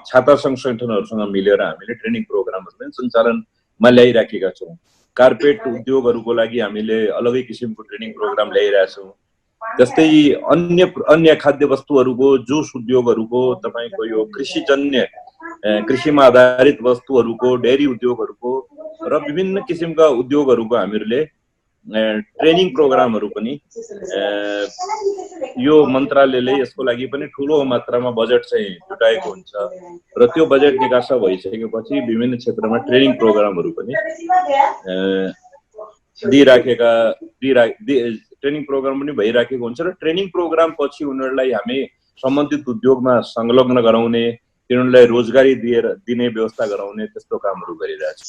छात्र सङ्घ संगठनहरूसँग मिलेर हामीले ट्रेनिङ प्रोग्रामहरू पनि सञ्चालनमा ल्याइराखेका छौँ। कार्पेट उद्योगहरूको लागि हामीले अलगै किसिमको ट्रेनिङ प्रोग्राम ल्याइरहेछौँ। त्यस्तै अन्य खाद्य वस्तुहरूको, जुस उद्योगहरूको, तपाईँको यो कृषिमा आधारित वस्तुहरूको, डेयरी उद्योगहरूको र विभिन्न किसिमका उद्योगहरूको हामीहरूले ट्रेनिङ प्रोग्रामहरू पनि यो मन्त्रालयले यसको लागि पनि ठुलो मात्रामा बजेट चाहिँ जुटाएको हुन्छ र त्यो बजेट निकास भइसकेपछि विभिन्न क्षेत्रमा ट्रेनिङ प्रोग्रामहरू पनि ट्रेनिङ प्रोग्राम पनि भइराखेको हुन्छ र ट्रेनिङ प्रोग्राम पछि उनीहरूलाई हामी सम्बन्धित उद्योगमा संलग्न गराउने, तिनीहरूलाई रोजगारी दिने व्यवस्था गराउने त्यस्तो कामहरू गरिरहेछ।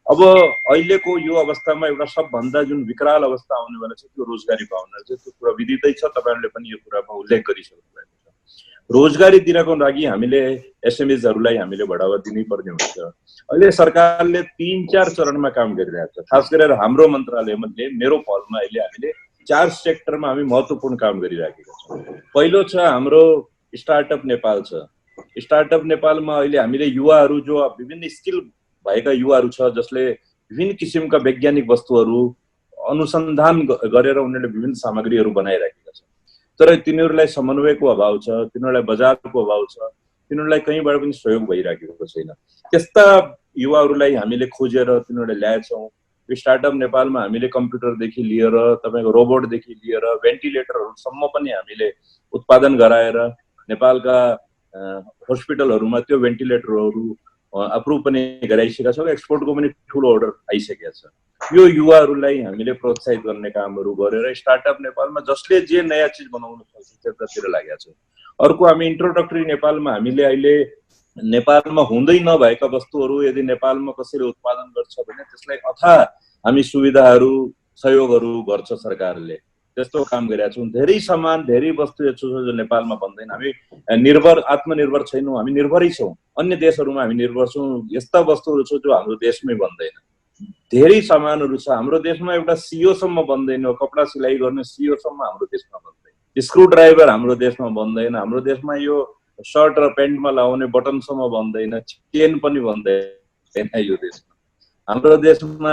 अब अहिलेको यो अवस्थामा एउटा सबभन्दा जुन विकराल अवस्था आउनेवाला छ त्यो रोजगारी पाउन चाहिँ, त्यो कुरा विदितै छ, तपाईँहरूले पनि यो कुरामा उल्लेख गरिसक्नु भएको छ। रोजगारी दिनको लागि हामीले एसएमइजहरूलाई हामीले बढावा दिनै पर्ने हुन्छ। अहिले सरकारले 3-4 चरणमा काम गरिरहेको छ। खास गरेर हाम्रो मन्त्रालयमध्ये मेरो पहलमा अहिले हामीले 4 सेक्टरमा हामी महत्त्वपूर्ण काम गरिराखेका छौँ। पहिलो छ हाम्रो स्टार्टअप नेपाल छ। स्टार्टअप नेपालमा अहिले हामीले युवाहरू जो विभिन्न स्किल भएका युवाहरू छ जसले विभिन्न किसिमका वैज्ञानिक वस्तुहरू अनुसन्धान गरेर उनीहरूले विभिन्न सामग्रीहरू बनाइराखेका छन्, तर तिनीहरूलाई समन्वयको अभाव छ, तिनीहरूलाई बजारको अभाव छ, तिनीहरूलाई कहीँबाट पनि सहयोग भइराखेको छैन। त्यस्ता युवाहरूलाई हामीले खोजेर तिनीहरूलाई ल्याएछौँ। स्टार्टअप नेपालमा हामीले कम्प्युटरदेखि लिएर तपाईँको रोबोटदेखि लिएर भेन्टिलेटरहरूसम्म पनि हामीले उत्पादन गराएर नेपालका हस्पिटलहरूमा त्यो भेन्टिलेटरहरू अप्रुभ पनि गराइसकेका छौँ। एक्सपोर्टको पनि ठुलो अर्डर आइसकेको छ। यो युवाहरूलाई हामीले प्रोत्साहित गर्ने कामहरू गरेर स्टार्टअप नेपालमा जसले जे नयाँ चिज बनाउनु सक्छ त्यतातिर लागेका छौँ। अर्को हामी इन्ट्रोडक्टरी नेपालमा हामीले अहिले नेपालमा हुँदै नभएका वस्तुहरू यदि नेपालमा कसैले उत्पादन गर्छ भने त्यसलाई अथाह हामी सुविधाहरू, सहयोगहरू गर्छ सरकारले। त्यस्तो काम गरिरहेका छौँ। धेरै सामान, धेरै वस्तु यस्तो छ जो नेपालमा बन्दैन। हामी आत्मनिर्भर छैनौँ, हामी निर्भरै छौँ। अन्य देशहरूमा हामी निर्भर छौँ। यस्ता वस्तुहरू छ जो हाम्रो देशमै बन्दैन। धेरै सामानहरू छ हाम्रो देशमा, एउटा सियोसम्म बन्दैन। कपडा सिलाइ गर्ने सियोसम्म हाम्रो देशमा बन्दैन। स्क्रु ड्राइभर हाम्रो देशमा बन्दैन। हाम्रो देशमा यो सर्ट र प्यान्टमा लगाउने बटनसम्म बन्दैन। चेन पनि बन्दैन यो देशमा। हाम्रो देशमा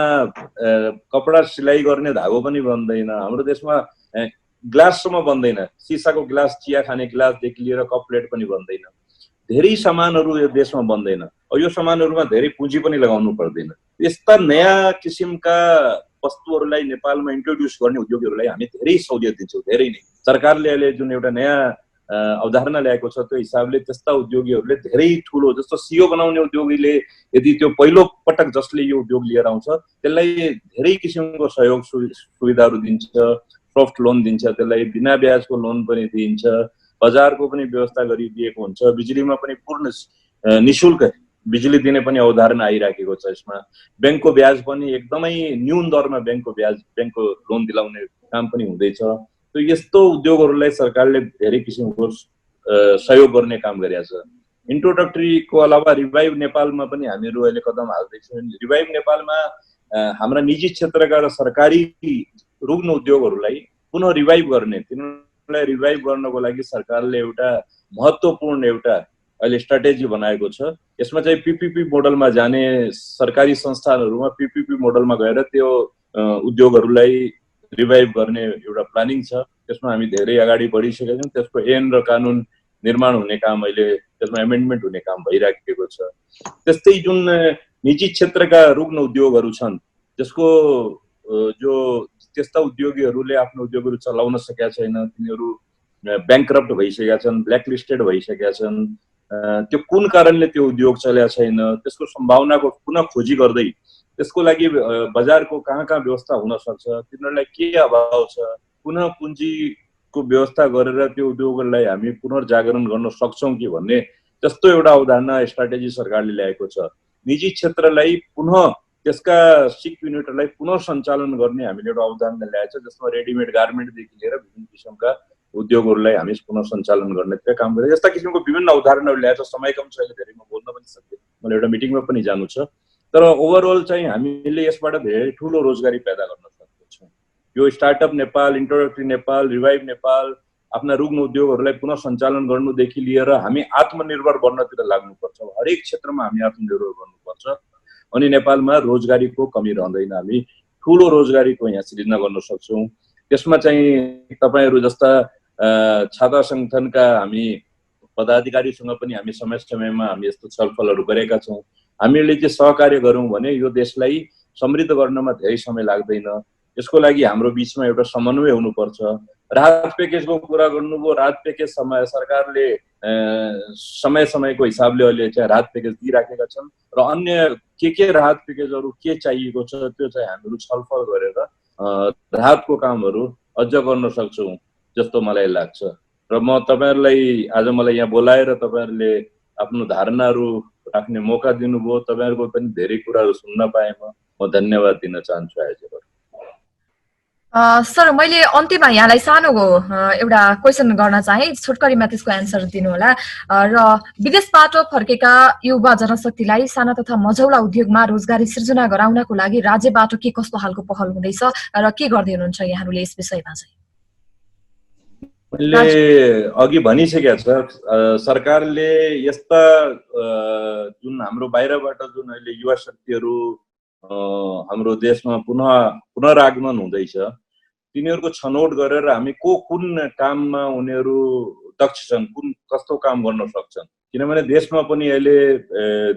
कपडा सिलाइ गर्ने धागो पनि बन्दैन। हाम्रो देशमा ग्लाससम्म बन्दैन, सिसाको ग्लास, चिया खाने ग्लासदेखि लिएर कप प्लेट पनि बन्दैन। धेरै सामानहरू यो देशमा बन्दैन। यो सामानहरूमा धेरै पुँजी पनि लगाउनु पर्दैन। यस्ता नयाँ किसिमका वस्तुहरूलाई नेपालमा इन्ट्रोड्युस गर्ने उद्योगहरूलाई हामी धेरै सहुलियत दिन्छौँ, धेरै नै। सरकारले अहिले जुन एउटा नयाँ अवधारणा ल्याएको छ त्यो हिसाबले त्यस्ता उद्योगीहरूले धेरै ठुलो, जस्तो सियो बनाउने उद्योगीले यदि त्यो पहिलो पटक जसले यो उद्योग लिएर आउँछ त्यसलाई धेरै किसिमको सहयोग सुविधाहरू दिन्छ, सफ्ट लोन दिन्छ, त्यसलाई बिना ब्याजको लोन पनि दिइन्छ, बजारको पनि व्यवस्था गरिदिएको हुन्छ, बिजुलीमा पनि पूर्ण निशुल्क बिजुली दिने पनि अवधारणा आइराखेको छ। यसमा ब्याङ्कको ब्याज पनि एकदमै न्यून दरमा ब्याङ्कको लोन दिलाउने काम पनि हुँदैछ। तो यस्तो उद्योगहरूलाई सरकारले धेरै किसिमको सहयोग गर्ने काम गरेको छ। इन्ट्रोडक्टरीको अलावा रिभाइभ नेपालमा पनि हामीहरू अहिले कदम हाल्दैछौँ। रिभाइभ नेपालमा हाम्रा निजी क्षेत्रका र सरकारी रुग्ण उद्योगहरूलाई पुनः रिभाइभ गर्ने, तिनीहरूलाई रिभाइभ गर्नको लागि सरकारले एउटा महत्त्वपूर्ण एउटा अहिले स्ट्राटेजी बनाएको छ। यसमा चाहिँ पीपीपी मोडलमा जाने, सरकारी संस्थानहरूमा पीपीपी मोडलमा गएर त्यो उद्योगहरूलाई रिभाइभ गर्ने एउटा प्लानिङ छ। त्यसमा हामी धेरै अगाडि बढिसकेका छौँ। त्यसको ऐन र कानुन निर्माण हुने काम अहिले, त्यसमा एमेन्डमेन्ट हुने काम भइराखेको छ। त्यस्तै जुन निजी क्षेत्रका रुग्ण उद्योगहरू छन्, जसको जो त्यस्ता उद्योगीहरूले आफ्नो उद्योगहरू चलाउन सकेका छैन, तिनीहरू ब्याङ्क्रप्ट भइसकेका छन्, ब्ल्याकलिस्टेड भइसकेका छन्, त्यो कुन कारणले त्यो उद्योग चलेको छैन, त्यसको सम्भावनाको पुनः खोजी गर्दै त्यसको लागि बजारको कहाँ कहाँ व्यवस्था हुन सक्छ, तिनीहरूलाई के अभाव छ, पुनः पुँजीको व्यवस्था गरेर त्यो उद्योगहरूलाई हामी पुनर्जागरण गर्न सक्छौँ कि भन्ने जस्तो एउटा अवधारणा स्ट्राटेजी सरकारले ल्याएको छ। निजी क्षेत्रलाई पुनः त्यसका सिक युनिटहरूलाई पुनः सञ्चालन गर्ने हामीले एउटा अवधारणा ल्याएको छ, जसमा रेडिमेड गार्मेन्टदेखि लिएर विभिन्न किसिमका उद्योगहरूलाई हामी पुनः सञ्चालन गर्ने काम गरेर यस्ता किसिमको विभिन्न अवधारणाहरू ल्याएको छ। समय कम छ, अहिले धेरै म बोल्न पनि सक्दिनँ, मलाई एउटा मिटिङमा पनि जानु छ। तर ओभरअल चाहिँ हामीले यसबाट धेरै ठुलो रोजगारी पैदा गर्न सक्छौँ। यो startup Nepal, introductory Nepal, revive Nepal, आफ्ना रुग्ण उद्योगहरूलाई पुनः सञ्चालन गर्नुदेखि लिएर हामी आत्मनिर्भर बन्नतिर लाग्नुपर्छ। हरेक क्षेत्रमा हामी आत्मनिर्भर बन्नुपर्छ अनि नेपालमा रोजगारीको कमी रहँदैन। हामी ठुलो रोजगारीको यहाँ सृजना गर्न सक्छौँ। त्यसमा चाहिँ तपाईँहरू जस्ता छात्र सङ्गठनका हामी पदाधिकारीसँग पनि हामी समय समयमा हामी यस्तो छलफलहरू गरेका छौँ। हामीले चाहिँ सहकार्य गरौँ भने यो देशलाई समृद्ध गर्नमा धेरै समय लाग्दैन। यसको लागि हाम्रो बिचमा एउटा समन्वय हुनुपर्छ। राहत प्याकेजको कुरा गर्नुभयो, राहत प्याकेज सरकारले समय समयको हिसाबले अहिले चाहिँ राहत प्याकेज दिइराखेका छन् र अन्य के राहत प्याकेजहरू के चाहिएको छ त्यो चाहिँ हामीहरू छलफल गरेर राहतको कामहरू अझ गर्न सक्छौँ जस्तो मलाई लाग्छ। र म तपाईँहरूलाई आज मलाई यहाँ बोलाएर तपाईँहरूले आफ्नो धारणाहरू राख्ने मौका दिनुभयो, तपाईँहरूको पनि धेरै कुराहरू सुन्न पाएँ। म धन्यवाद दिन चाहन्छु आयोजकहरू। सर, मैले अन्त्यमा यहाँलाई सानो एउटा क्वेसन गर्न चाहे, छोटकरीमा त्यसको एन्सर दिनु होला। र विदेशबाट फर्केका युवा जनशक्तिलाई साना तथा मझौला उद्योगमा रोजगारी सृजना गराउनको लागि राज्यबाट के कस्तो खालको पहल हुँदैछ र के गर्दै हुनुहुन्छ यहाँहरूले यस विषयमा चाहिँ? मैले अघि भनिसकेको छ, सरकारले यस्ता जुन हाम्रो बाहिरबाट जुन अहिले युवा शक्तिहरू हाम्रो देशमा पुनरागमन हुँदैछ, तिनीहरूको छनौट गरेर हामी कुन काममा उनीहरू दक्ष छन्, कस्तो काम गर्न सक्छन्। किनभने देशमा पनि अहिले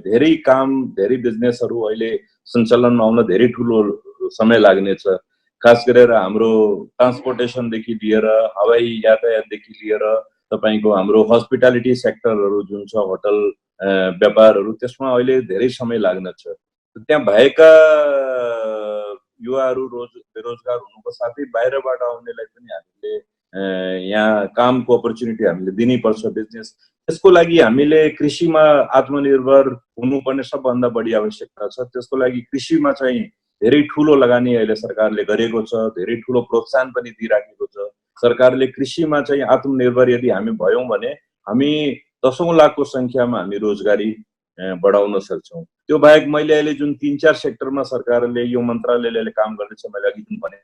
धेरै काम, धेरै बिजनेसहरू अहिले सञ्चालनमा आउन धेरै ठुलो समय लाग्नेछ। खास गरेर हाम्रो ट्रान्सपोर्टेसनदेखि लिएर हवाई यातायातदेखि लिएर तपाईँको हाम्रो हस्पिटालिटी सेक्टरहरू जुन छ, होटल व्यापारहरू, त्यसमा अहिले धेरै समय लाग्नेछ। त्यहाँ भएका युवाहरू बेरोजगार हुनुको साथै बाहिरबाट आउनेलाई पनि हामीले यहाँ कामको अपर्च्युनिटी हामीले दिनैपर्छ, बिजनेस। त्यसको लागि हामीले कृषिमा आत्मनिर्भर हुनुपर्ने सबभन्दा बढी आवश्यकता छ। त्यसको लागि कृषिमा चाहिँ धेरै ठुलो लगानी अहिले सरकारले गरेको छ, धेरै ठुलो प्रोत्साहन पनि दिइराखेको छ। सरकारले कृषिमा चाहिँ आत्मनिर्भर यदि हामी भयौँ भने हामी 10औं लाखको सङ्ख्यामा हामी रोजगारी बढाउन सक्छौँ। त्यो बाहेक मैले अहिले जुन 3-4 सेक्टरमा सरकारले, यो मन्त्रालयले काम गर्दैछ, मैले अघि जुन भने,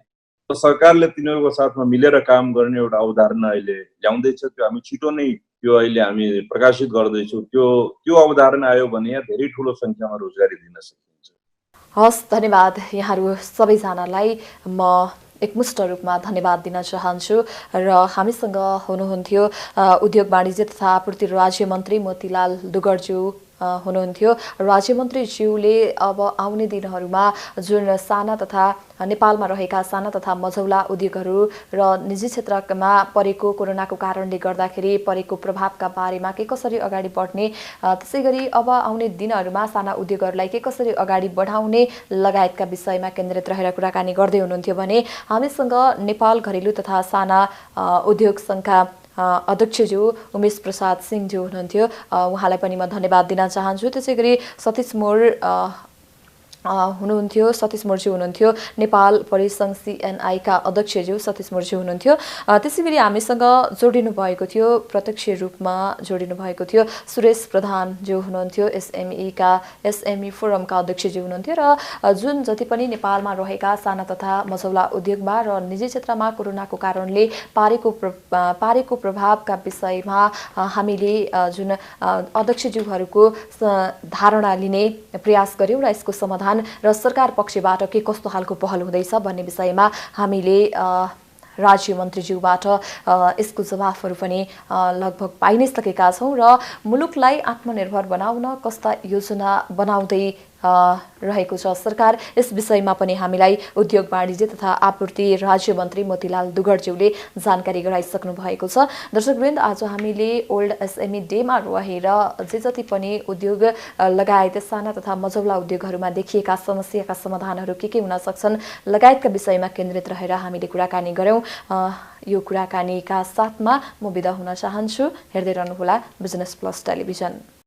सरकारले तिनीहरूको साथमा मिलेर काम गर्ने एउटा अवधारणा अहिले ल्याउँदैछ। त्यो हामी छिटो नै त्यो अहिले हामी प्रकाशित गर्दैछौँ। त्यो अवधारणा आयो भने यहाँ धेरै ठुलो सङ्ख्यामा रोजगारी दिन सकिन्छ। हस्, धन्यवाद यहाँहरू सबैजनालाई। म एकमुष्ट रूपमा धन्यवाद दिन चाहन्छु। र हामीसँग हुनुहुन्थ्यो उद्योग वाणिज्य तथा आपूर्ति राज्य मन्त्री मोतीलाल दुगरज्यू हुनुहुन्थ्यो। राज्य मन्त्रीज्यूले अब आउने दिनहरूमा जुन साना तथा नेपालमा रहेका साना तथा मझौला उद्योगहरू र निजी क्षेत्रमा परेको कोरोनाको कारणले गर्दाखेरि परेको प्रभावका बारेमा के कसरी अगाडि बढ्ने, त्यसैगरी अब आउने दिनहरूमा साना उद्योगहरूलाई के कसरी अगाडि बढाउने लगायतका विषयमा केन्द्रित रहेर कुराकानी गर्दै हुनुहुन्थ्यो भने हामीसँग नेपाल घरेलु तथा साना उद्योग सङ्घका अध्यक्षज्यू उमेश प्रसाद सिंहज्यू हुनुहुन्थ्यो। उहाँलाई पनि म धन्यवाद दिन चाहन्छु। त्यसैगरी सतीश मोर हुनुहुन्थ्यो, सतीश मोर्ज्यू हुनुहुन्थ्यो, नेपाल परिसङ्घ CNI का अध्यक्षज्यू सतीश मोर्ज्यू हुनुहुन्थ्यो। त्यसैगरी हामीसँग जोडिनु भएको थियो, प्रत्यक्ष रूपमा जोडिनु भएको थियो सुरेश प्रधानज्यू हुनुहुन्थ्यो, SME फोरमका अध्यक्षज्यू हुनुहुन्थ्यो। र जुन जति पनि नेपालमा रहेका साना तथा मझौला उद्योगमा र निजी क्षेत्रमा कोरोनाको कारणले पारेको प्रभावका विषयमा हामीले जुन अध्यक्षज्यूहरूको धारणा लिने प्रयास गर्यौँ र यसको समाधान र सरकार पक्षबाट के कस्तो खालको पहल हुँदैछ भन्ने विषयमा हामीले राज्य मन्त्रीज्यूबाट यसको जवाफहरू पनि लगभग पाइ नै सकेका छौँ। र मुलुकलाई आत्मनिर्भर बनाउन कस्ता योजना बनाउँदै रहेको छ सरकार, यस विषयमा पनि हामीलाई उद्योग वाणिज्य तथा आपूर्ति राज्य मन्त्री मोतीलाल दुगरज्यूले जानकारी गराइसक्नु भएको छ। दर्शकवृन्द, आज हामीले ओल्ड SME डेमा रहेर जे जति पनि उद्योग लगायत साना तथा मझौला उद्योगहरूमा देखिएका समस्याका समाधानहरू के हुन सक्छन् लगायतका विषयमा केन्द्रित रहेर हामीले कुराकानी गऱ्यौँ। यो कुराकानीका साथमा म बिदा हुन चाहन्छु। हेर्दै रहनुहोला बिजनेस प्लस टेलिभिजन।